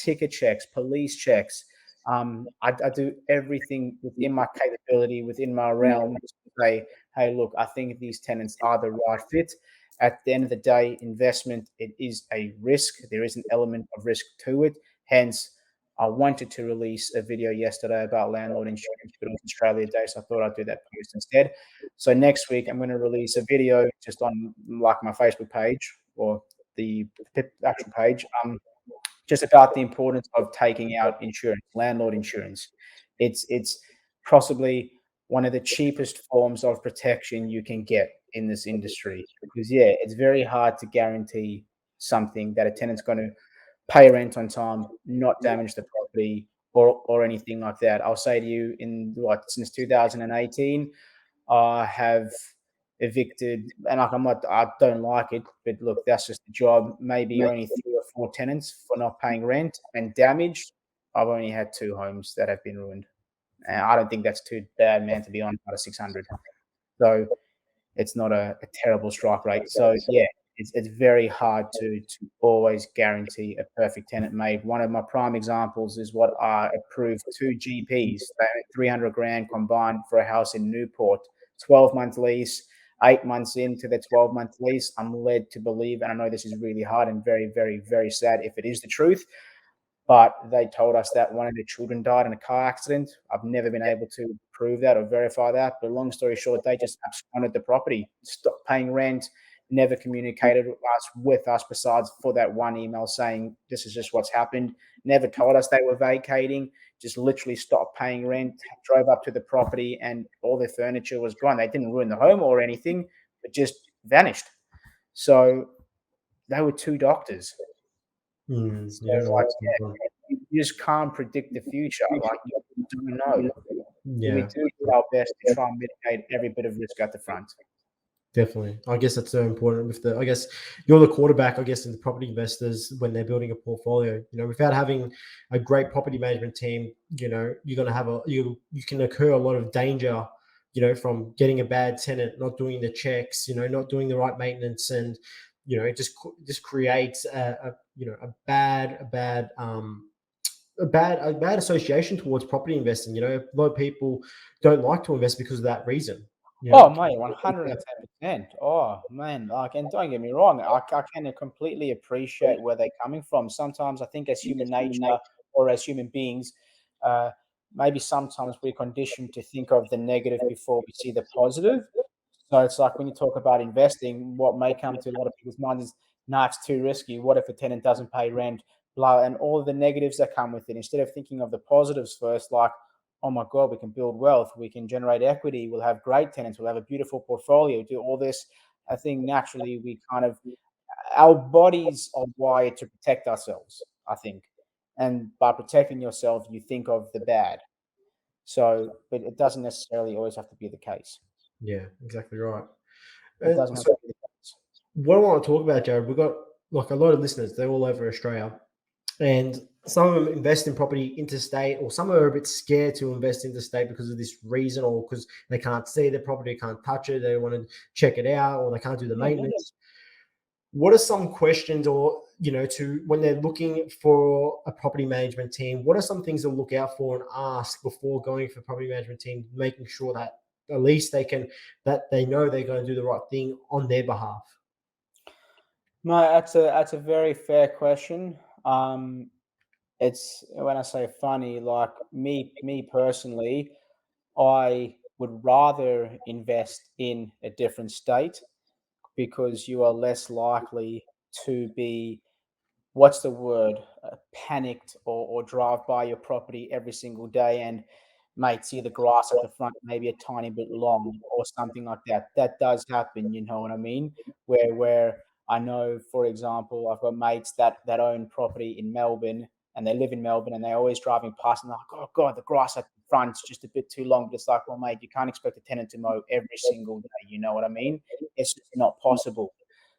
Ticket checks, police checks. I do everything within my capability, within my realm, to say, "Hey, look, I think these tenants are the right fit." At the end of the day, investment, it is a risk. There is an element of risk to it. Hence, I wanted to release a video yesterday about landlord insurance, but it was Australia Day, so I thought I'd do that post instead. So next week, I'm going to release a video just on like my Facebook page or the actual page, just about the importance of taking out insurance, landlord insurance. It's possibly one of the cheapest forms of protection you can get in this industry. Because yeah, it's very hard to guarantee something that a tenant's going to pay rent on time, not damage the property or anything like that. I'll say to you, in what, since 2018, I have evicted, and like I don't like it, but look, that's just the job. Maybe only 3 or 4 tenants for not paying rent and damaged. I've only had 2 homes that have been ruined, and I don't think that's too bad, man. To be honest, out of 600, so it's not a terrible strike rate. So yeah, it's very hard to always guarantee a perfect tenant made. One of my prime examples is what I approved 2 GPs. They had 300 grand combined for a house in Newport, 12-month lease. 8 months into their 12-month lease, I'm led to believe, and I know this is really hard and very, very, very sad if it is the truth, but they told us that one of their children died in a car accident. I've never been able to prove that or verify that. But long story short, they just absconded the property, stopped paying rent, never communicated with us besides for that one email saying this is just what's happened. Never told us they were vacating, just literally stopped paying rent, drove up to the property, and all their furniture was gone. They didn't ruin the home or anything, but just vanished. So they were 2 doctors. So You don't know like, what's going on. you just can't predict the future. Like you don't know. We Yeah, do our best to try and mitigate every bit of risk at the front. definitely. I guess that's so important with I guess you're the quarterback, I guess, in the property investors when they're building a portfolio. Without having a great property management team, you're going to have you can occur a lot of danger, from getting a bad tenant, not doing the checks, not doing the right maintenance. And, it just creates a bad association towards property investing. A lot of people don't like to invest because of that reason. Oh, mate, 110%. Oh, man, like, and don't get me wrong, I can completely appreciate where they're coming from. Sometimes I think as human nature or as human beings, uh, maybe sometimes we're conditioned to think of the negative before we see the positive. So it's like when you talk about investing, what may come to a lot of people's minds is, nah, it's too risky. What if a tenant doesn't pay rent? Blah, and all the negatives that come with it. Instead of thinking of the positives first, like, oh my God, we can build wealth, we can generate equity, we'll have great tenants, we'll have a beautiful portfolio, do all this. I think naturally we kind of, our bodies are wired to protect ourselves, I think. And by protecting yourself, you think of the bad. So, but it doesn't necessarily always have to be the case. Yeah, exactly right. It And doesn't have so to be the case. what I want to talk about, Jared, we've got like a lot of listeners. They're all over Australia, and some of them invest in property interstate, or some are a bit scared to invest interstate because of this reason, or because they can't see the property, can't touch it, they want to check it out, or they can't do the maintenance. What are some questions, or to when they're looking for a property management team, what are some things to look out for and ask before going for property management team, making sure that at least they know they're going to do the right thing on their behalf? No, that's a very fair question. It's when I say funny, like me personally, I would rather invest in a different state because you are less likely to be, what's the word, panicked or drive by your property every single day and mate see the grass at the front maybe a tiny bit long or something like that. That does happen, you know what I mean? Where I know, for example, I've got mates that own property in Melbourne and they live in Melbourne and they're always driving past and they're like, oh God, the grass at the front's just a bit too long. But it's like, well, mate, you can't expect a tenant to mow every single day. You know what I mean? It's just not possible.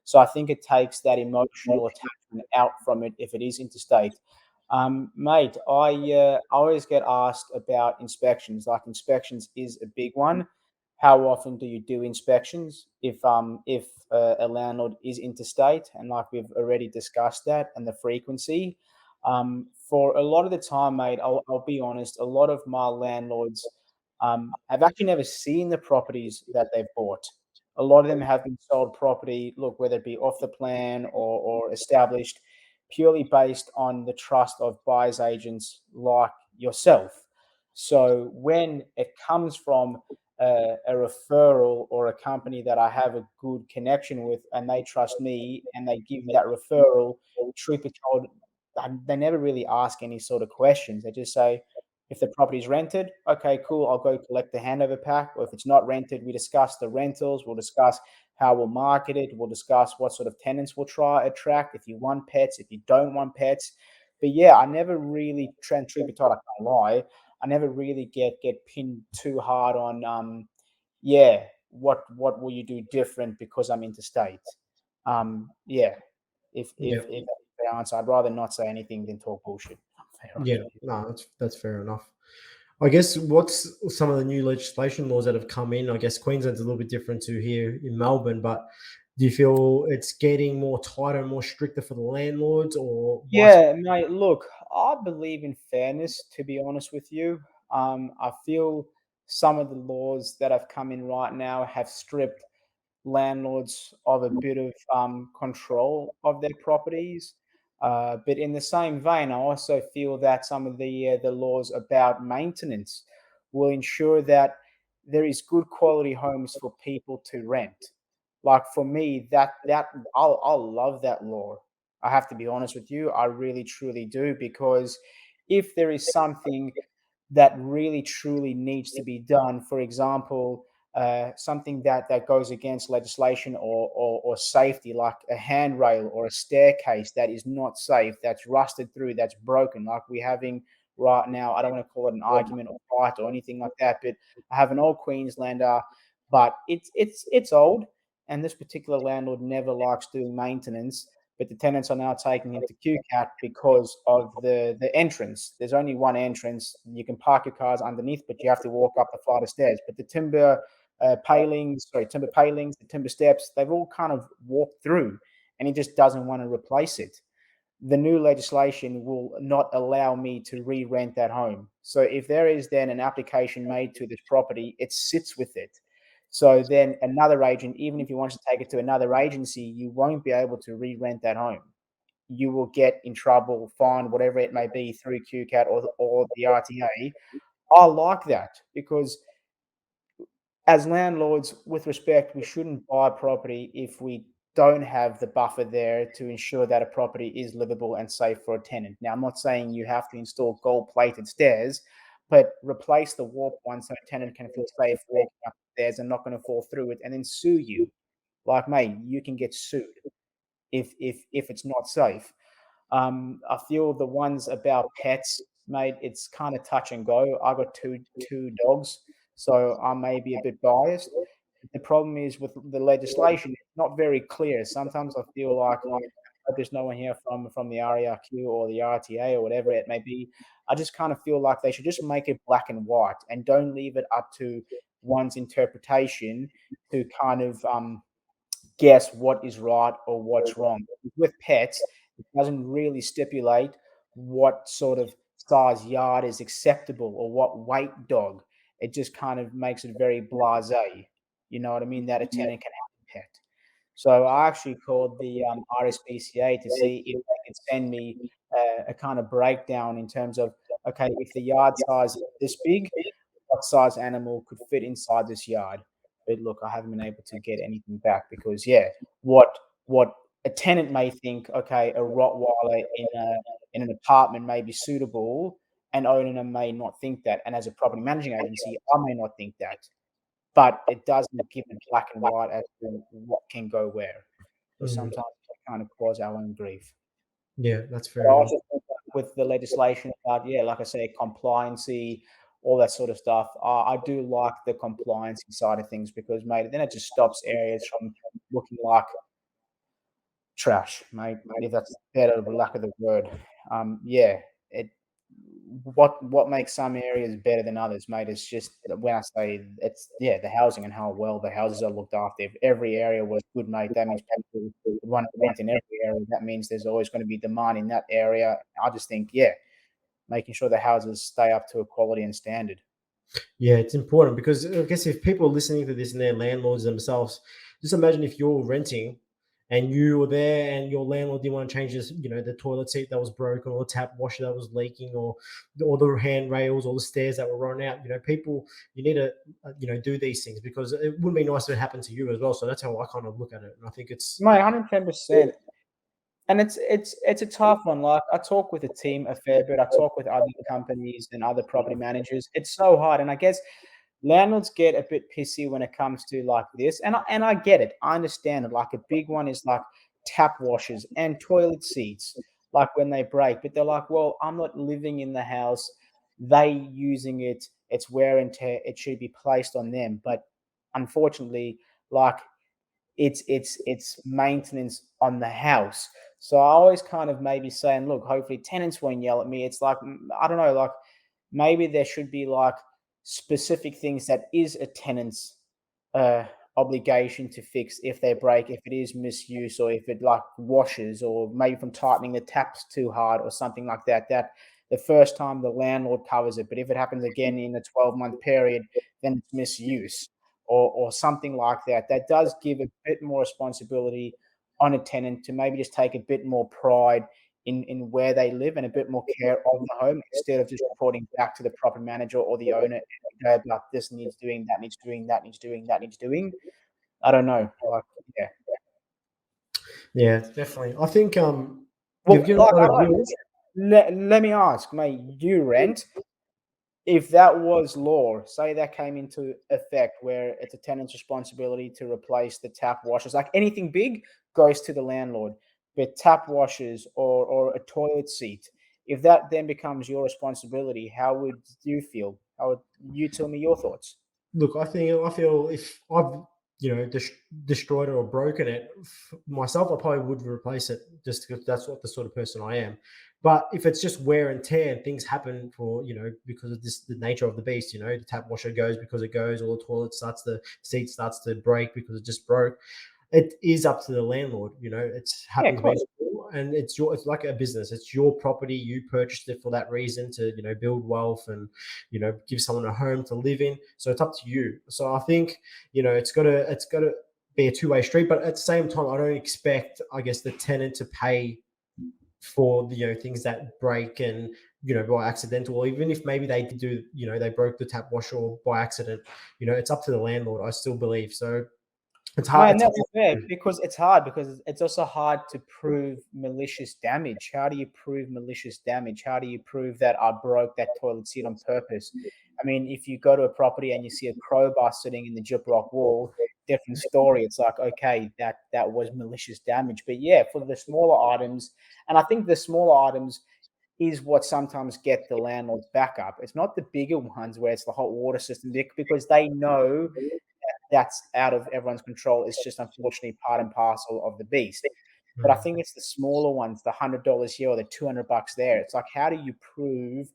So I think it takes that emotional attachment out from it if it is interstate. Mate, I always get asked about inspections. Like inspections is a big one. How often do you do inspections if a landlord is interstate? And like we've already discussed that and the frequency. For a lot of the time, mate, I'll be honest. A lot of my landlords have actually never seen the properties that they've bought. A lot of them have been sold property, look, whether it be off the plan or established, purely based on the trust of buyers agents like yourself. So when it comes from a referral or a company that I have a good connection with and they trust me and they give me that referral, truth be told, they never really ask any sort of questions. They just say, If the property's rented, okay, cool, I'll go collect the handover pack. Or if it's not rented, we discuss the rentals, we'll discuss how we'll market it, we'll discuss what sort of tenants we'll try attract, if you want pets, if you don't want pets. But yeah, I never really truth be told, I can't lie, I never really get pinned too hard on yeah, what will you do different because I'm interstate? Yeah, Yeah. if that's the answer, I'd rather not say anything than talk bullshit. If I'm fair honest Yeah. with you. No, that's fair enough. I guess what's some of the new legislation laws that have come in? I guess Queensland's a little bit different to here in Melbourne, but do you feel it's getting more tighter and more stricter for the landlords, or vice? Yeah, mate, look, I believe in fairness, to be honest with you. I feel some of the laws that have come in right now have stripped landlords of a bit of control of their properties. But in the same vein, I also feel that some of the laws about maintenance will ensure that there is good quality homes for people to rent. Like for me, that I'll love that law. I have to be honest with you. I really truly do, because if there is something that really truly needs to be done, for example, something that goes against legislation or safety, like a handrail or a staircase that is not safe, that's rusted through, that's broken, like we're having right now. I don't want to call it an argument or fight or anything like that, but I have an old Queenslander, but it's old, and this particular landlord never likes doing maintenance. But the tenants are now taking him to QCAT because of the entrance. There's only one entrance. You can park your cars underneath, but you have to walk up the flight of stairs. But the timber palings, the timber steps, they've all kind of walked through, and he just doesn't want to replace it. The new legislation will not allow me to re-rent that home. So if there is then an application made to this property, it sits with it. So then another agent, even if you want to take it to another agency, you won't be able to re-rent that home. You will get in trouble, fined, whatever it may be, through QCAT or the RTA. I like that, because as landlords, with respect, we shouldn't buy property if we don't have the buffer there to ensure that a property is livable and safe for a tenant. Now, I'm not saying you have to install gold-plated stairs, but replace the warped ones so a tenant can feel safe walking up the stairs and not going to fall through it and then sue you. Like, mate, you can get sued if it's not safe. I feel the ones about pets, mate, it's kind of touch and go. I got two dogs, so I may be a bit biased. The problem is with the legislation, it's not very clear. Sometimes I feel like there's no one here from the RERQ or the RTA or whatever it may be. I just kind of feel like they should just make it black and white and don't leave it up to one's interpretation to kind of guess what is right or what's wrong. With pets, it doesn't really stipulate what sort of size yard is acceptable or what weight dog. It just kind of makes it very blasé. You know what I mean? That a tenant can have a pet. So I actually called the RSPCA to see if they could send me a kind of breakdown in terms of, okay, if the yard size is this big, what size animal could fit inside this yard. But look, I haven't been able to get anything back because, yeah, what a tenant may think, okay, a Rottweiler in an apartment may be suitable, and owner may not think that. And as a property managing agency, I may not think that. But it doesn't give it black and white as to what can go where. So Mm, sometimes it kind of cause our own grief. yeah, that's But fair I enough. also think that with the legislation about, yeah, like I say, compliancy, all that sort of stuff, I do like the compliancy side of things because, mate, then it just stops areas from looking like trash, mate, if that's better for lack of the word. Yeah, it what makes some areas better than others, mate, is just when I say it's, yeah, the housing and how well the houses are looked after. If every area was good, mate, that means people would want to rent in every area. That means there's always going to be demand in that area. I just think, yeah, making sure the houses stay up to a quality and standard. Yeah, it's important because I guess if people are listening to this and they're landlords themselves, just imagine if you're renting and you were there and your landlord didn't want to change this, the toilet seat that was broken or the tap washer that was leaking or the handrails or the stairs that were run out. People, you need to, do these things because it wouldn't be nice if it happened to you as well. So that's how I kind of look at it. And I think it's, Mate, 110%. And it's a tough one. Like, I talk with a team a fair bit. I talk with other companies and other property managers. It's so hard, and I guess landlords get a bit pissy when it comes to like this, and I get it. I understand it. Like, a big one is like tap washers and toilet seats, like when they break. But they're like, well, I'm not living in the house. They using it. It's wear and tear. It should be placed on them. But unfortunately, like, it's maintenance on the house. So I always kind of maybe saying, look, hopefully tenants won't yell at me. It's like, I don't know, like maybe there should be like specific things that is a tenant's uh, obligation to fix if they break, if it is misuse, or if it like washes, or maybe from tightening the taps too hard or something like that. That the first time the landlord covers it, but if it happens again in a 12-month period, then it's misuse or something like that. That does give a bit more responsibility on a tenant to maybe just take a bit more pride in where they live and a bit more care of the home instead of just reporting back to the property manager or the owner about this needs doing, that needs doing, that needs doing, that needs doing. I don't know. Like, yeah. Yeah, definitely. I think Well, you've given like, a I lot of don't, views. let me ask, mate, you rent. If that was law, say that came into effect where it's a tenant's responsibility to replace the tap washers, like anything big goes to the landlord, but tap washers or a toilet seat, if that then becomes your responsibility, how would you feel? How would you tell me your thoughts? Look, I feel if I've destroyed it or broken it myself, I probably would replace it just because that's what the sort of person I am. But if it's just wear and tear and things happen for because of this the nature of the beast, the tap washer goes because it goes, or the the seat starts to break because it just broke. It is up to the landlord. It's Yeah, of happened to me course. before, and it's like a business. It's your property. You purchased it for that reason to build wealth and give someone a home to live in. So it's up to you. So I think it's gotta be a two-way street. But at the same time, I don't expect, I guess, the tenant to pay for the things that break and by accidental, or even if maybe they did do they broke the tap washer by accident. It's up to the landlord. I still believe so. It's No, hard. and It's that's hard. fair because it's hard because it's also hard to prove malicious damage. How do you prove malicious damage? How do you prove that I broke that toilet seat on purpose? I mean, if you go to a property and you see a crowbar sitting in the gyprock wall, different story. It's like, okay, that was malicious damage. But yeah, for the smaller items, and I think the smaller items is what sometimes get the landlord's back up. It's not the bigger ones where it's the hot water system because they know that's out of everyone's control. It's just unfortunately part and parcel of the beast. But I think it's the smaller ones, the $100 here or the $200 there. It's like, how do you prove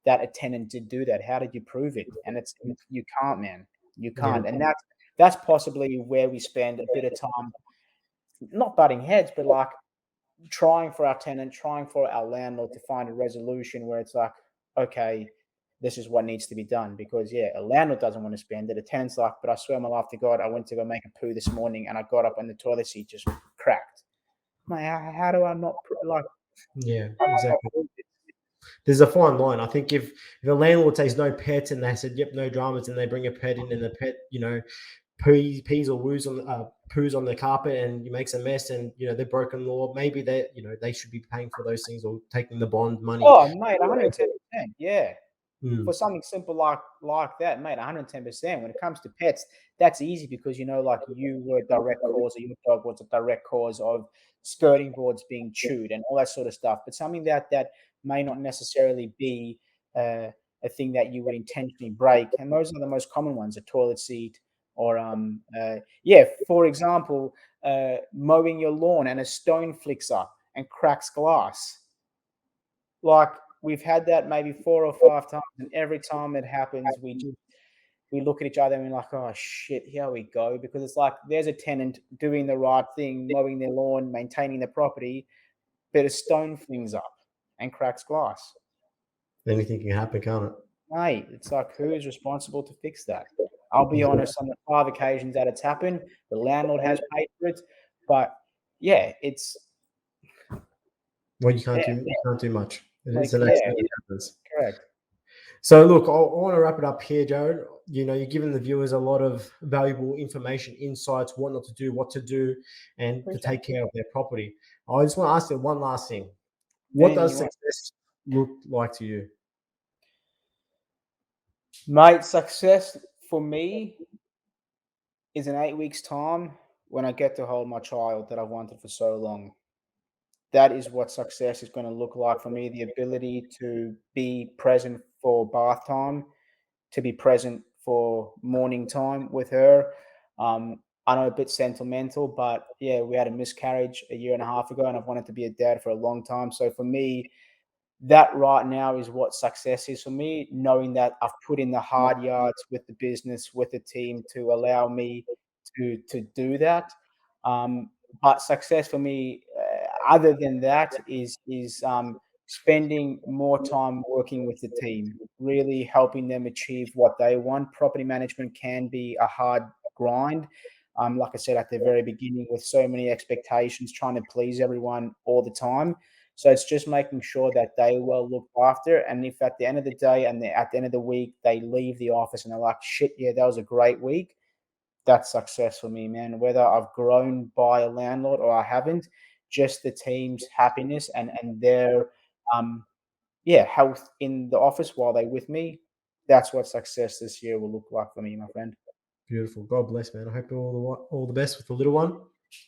that a tenant did do that? How did you prove it? And you can't, man. You Yeah, can't. And that's possibly where we spend a bit of time, not butting heads, but like trying for our tenant, trying for our landlord to find a resolution where it's like, okay, this is what needs to be done. Because yeah, a landlord doesn't want to spend it. A tenant's like, but I swear my life to God, I went to go make a poo this morning and I got up and the toilet seat just cracked. Mate, how do I not like? yeah, How do I not exactly. prove it? There's a fine line. I think if a landlord says no pets and they said yep, no dramas, and they bring a pet in and the pet pees or woos on poos on the carpet and makes a mess, and they're broken law, maybe they should be paying for those things or taking the bond money. Oh, mate, 110%. Yeah. For Mm, something simple like that, mate, 110%. When it comes to pets, that's easy because like you were a direct cause, or your dog was a direct cause of skirting boards being chewed and all that sort of stuff. But something that may not necessarily be a thing that you would intentionally break, and those are the most common ones: a toilet seat, or yeah, for example, mowing your lawn and a stone flicks up and cracks glass. Like, we've had that maybe 4 or 5 times, and every time it happens, we look at each other and we're like, "Oh, shit, here we go," because it's like there's a tenant doing the right thing, mowing their lawn, maintaining the property, but a stone flings up and cracks glass. anything can happen, can't it? Mate, it's like, who is responsible to fix that? I'll be Yeah. honest, on the 5 occasions that it's happened, the landlord has paid for it, but yeah, it's Well, yeah, you can't do much. It like, is an yeah, accident that happens. correct. So look, I want to wrap it up here, Jarryd. you're giving the viewers a lot of valuable information, insights, what not to do, what to do, and to Appreciate take care of their property. I just want to ask you one last thing. it. What Anything does you want. success look like to you? Mate, success for me is in 8 weeks' time when I get to hold my child that I've wanted for so long. That is what success is going to look like for me. The ability to be present for bath time, to be present for morning time with her. I know a bit sentimental, but yeah, we had a miscarriage a year and a half ago, and I've wanted to be a dad for a long time. So for me, that right now is what success is for me, knowing that I've put in the hard yards with the business, with the team to allow me to do that. Um, but success for me, other than that, is spending more time working with the team, really helping them achieve what they want. Property management can be a hard grind. Like I said at the very beginning, with so many expectations, trying to please everyone all the time. So it's just making sure that they well looked after. And if at the end of the day and at the end of the week they leave the office and they're like, shit, yeah, that was a great week, that's success for me, man. Whether I've grown by a landlord or I haven't, just the team's happiness and their health in the office while they're with me. That's what success this year will look like for me, my friend. Beautiful. God bless, man. I hope you all the best with the little one. Which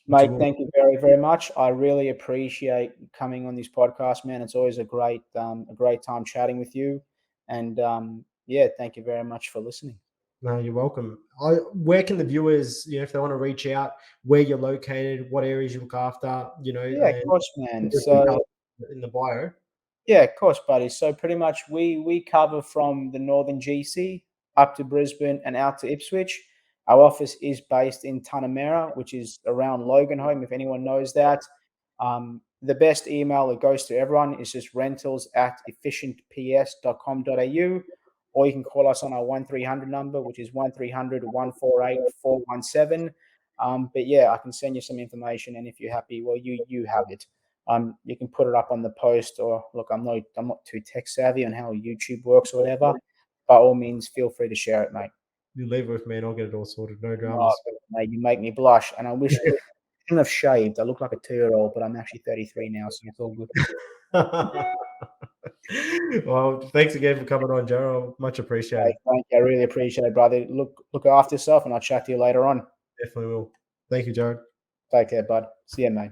you Mate, will. thank you very, very much. I really appreciate coming on this podcast, man. It's always a great time chatting with you. And yeah, thank you very much for listening. No, you're welcome. Where can the viewers, if they want to reach out, where you're located, what areas you look after, Yeah, of and course, man. the So details in the bio. yeah, of course, buddy. So pretty much we cover from the northern GC up to Brisbane and out to Ipswich. Our office is based in Tunamera, which is around Loganholme, if anyone knows that. The best email that goes to everyone is just rentals@efficientps.com.au, or you can call us on our 1300 number, which is 1300 148 417. But yeah, I can send you some information, and if you're happy, well, you have it. You can put it up on the post, or look, I'm not too tech savvy on how YouTube works or whatever. By all means, feel free to share it, mate. You leave it with me and I'll get it all sorted. No Oh, dramas. mate, you make me blush, and I wish I shouldn't have shaved. I look like a 2-year-old, but I'm actually 33 now, so it's all good. Well, thanks again for coming on, Jarryd. Much Hey, appreciated. thank you. I really appreciate it, brother. Look after yourself, and I'll chat to you later on. Definitely will. Thank you, Jarryd. Take care, bud. See you, mate.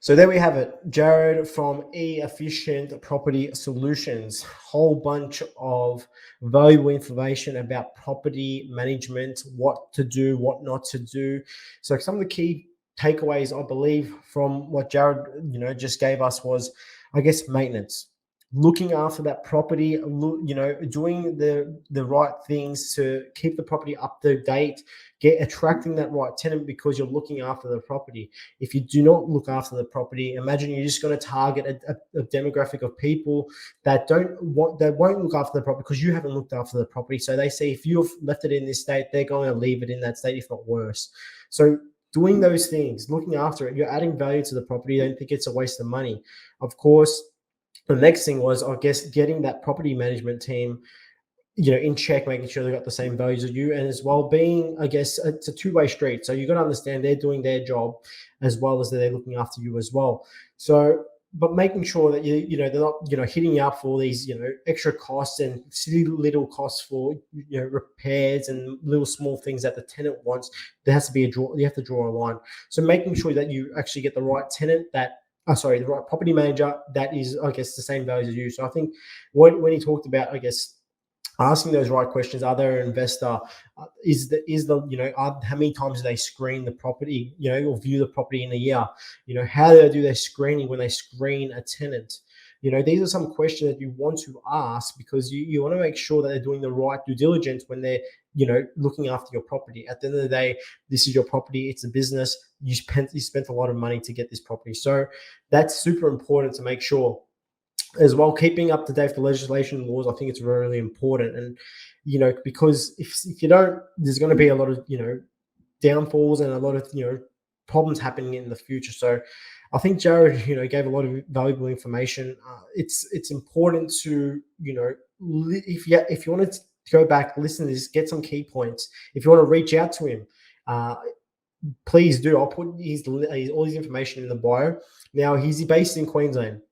So there we have it, Jarryd from E-Fishient Property Solutions. Whole bunch of valuable information about property management, what to do, what not to do. So some of the key takeaways, I believe, from what Jarryd, just gave us was, I guess, maintenance. Looking after that property, doing the right things to keep the property up to date, attracting that right tenant because you're looking after the property. If you do not look after the property, imagine you're just going to target a demographic of people that won't look after the property because you haven't looked after the property. So they say if you've left it in this state, they're going to leave it in that state, if not worse. So doing those things, looking after it, you're adding value to the property. I don't think it's a waste of money. Of course, the next thing was, I guess, getting that property management team in check, making sure they've got the same values as you, and as well being, I guess, it's a two-way street. So you've got to understand they're doing their job as well as they're looking after you as well. So, but making sure that they're not, hitting you up for these, extra costs and silly little costs for, repairs and little small things that the tenant wants. There has to be you have to draw a line. So making sure that you actually get the right tenant the right property manager that is, I guess, the same values as you. So I think when he talked about, I guess, asking those right questions. Are they an investor? How many times do they screen the property, or view the property in a year? How do they do their screening when they screen a tenant? These are some questions that you want to ask because you want to make sure that they're doing the right due diligence when they're, looking after your property. At the end of the day, this is your property. It's a business. You spent a lot of money to get this property. So that's super important to make sure. As well, keeping up to date with the legislation and laws, I think it's really important. And, because if you don't, there's going to be a lot of, downfalls and a lot of, problems happening in the future. So I think Jarryd, gave a lot of valuable information. It's important to, if you want to go back, listen to this, get some key points. If you want to reach out to him, please do. I'll put all his information in the bio. Now, he's based in Queensland.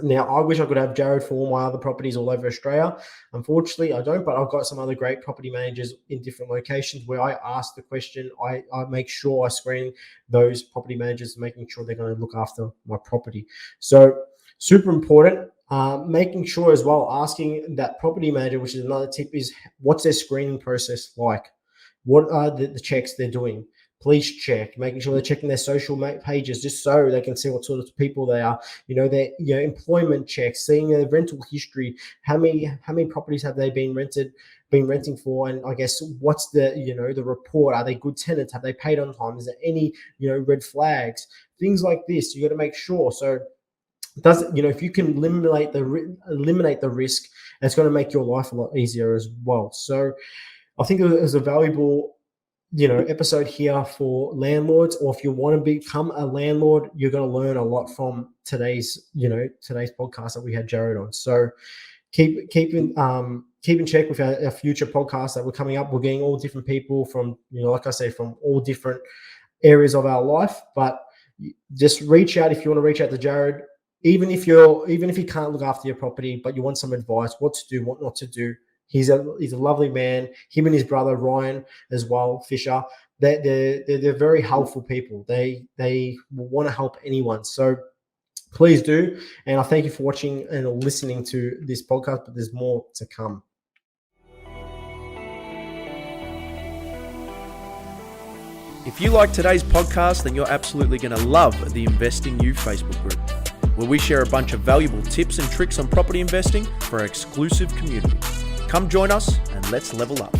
Now, I wish I could have Jarryd for all my other properties all over Australia. Unfortunately, I don't, but I've got some other great property managers in different locations where I ask the question. I make sure I screen those property managers, making sure they're going to look after my property. So super important. Making sure as well, asking that property manager, which is another tip, is what's their screening process like? What are the checks they're doing? Please check, making sure they're checking their social pages just so they can see what sort of people they are. Their employment checks, seeing their rental history, how many properties have they been renting for, and I guess what's the report? Are they good tenants? Have they paid on time? Is there any red flags? Things like this, you got to make sure. So if you can eliminate the risk, it's going to make your life a lot easier as well. So I think it was a valuable episode here for landlords, or if you want to become a landlord, you're going to learn a lot from today's podcast that we had Jarryd on. So keep in check with our future podcasts that we're coming up. We're getting all different people from, like I say, from all different areas of our life, but just reach out if you want to reach out to Jarryd. Even if you can't look after your property, but you want some advice, what to do, what not to do. He's a lovely man. Him and his brother Ryan as well, Fisher. They're very helpful people. They want to help anyone. So please do. And I thank you for watching and listening to this podcast. But there's more to come. If you like today's podcast, then you're absolutely going to love the Invest in You Facebook group, where we share a bunch of valuable tips and tricks on property investing for our exclusive community. Come join us and let's level up.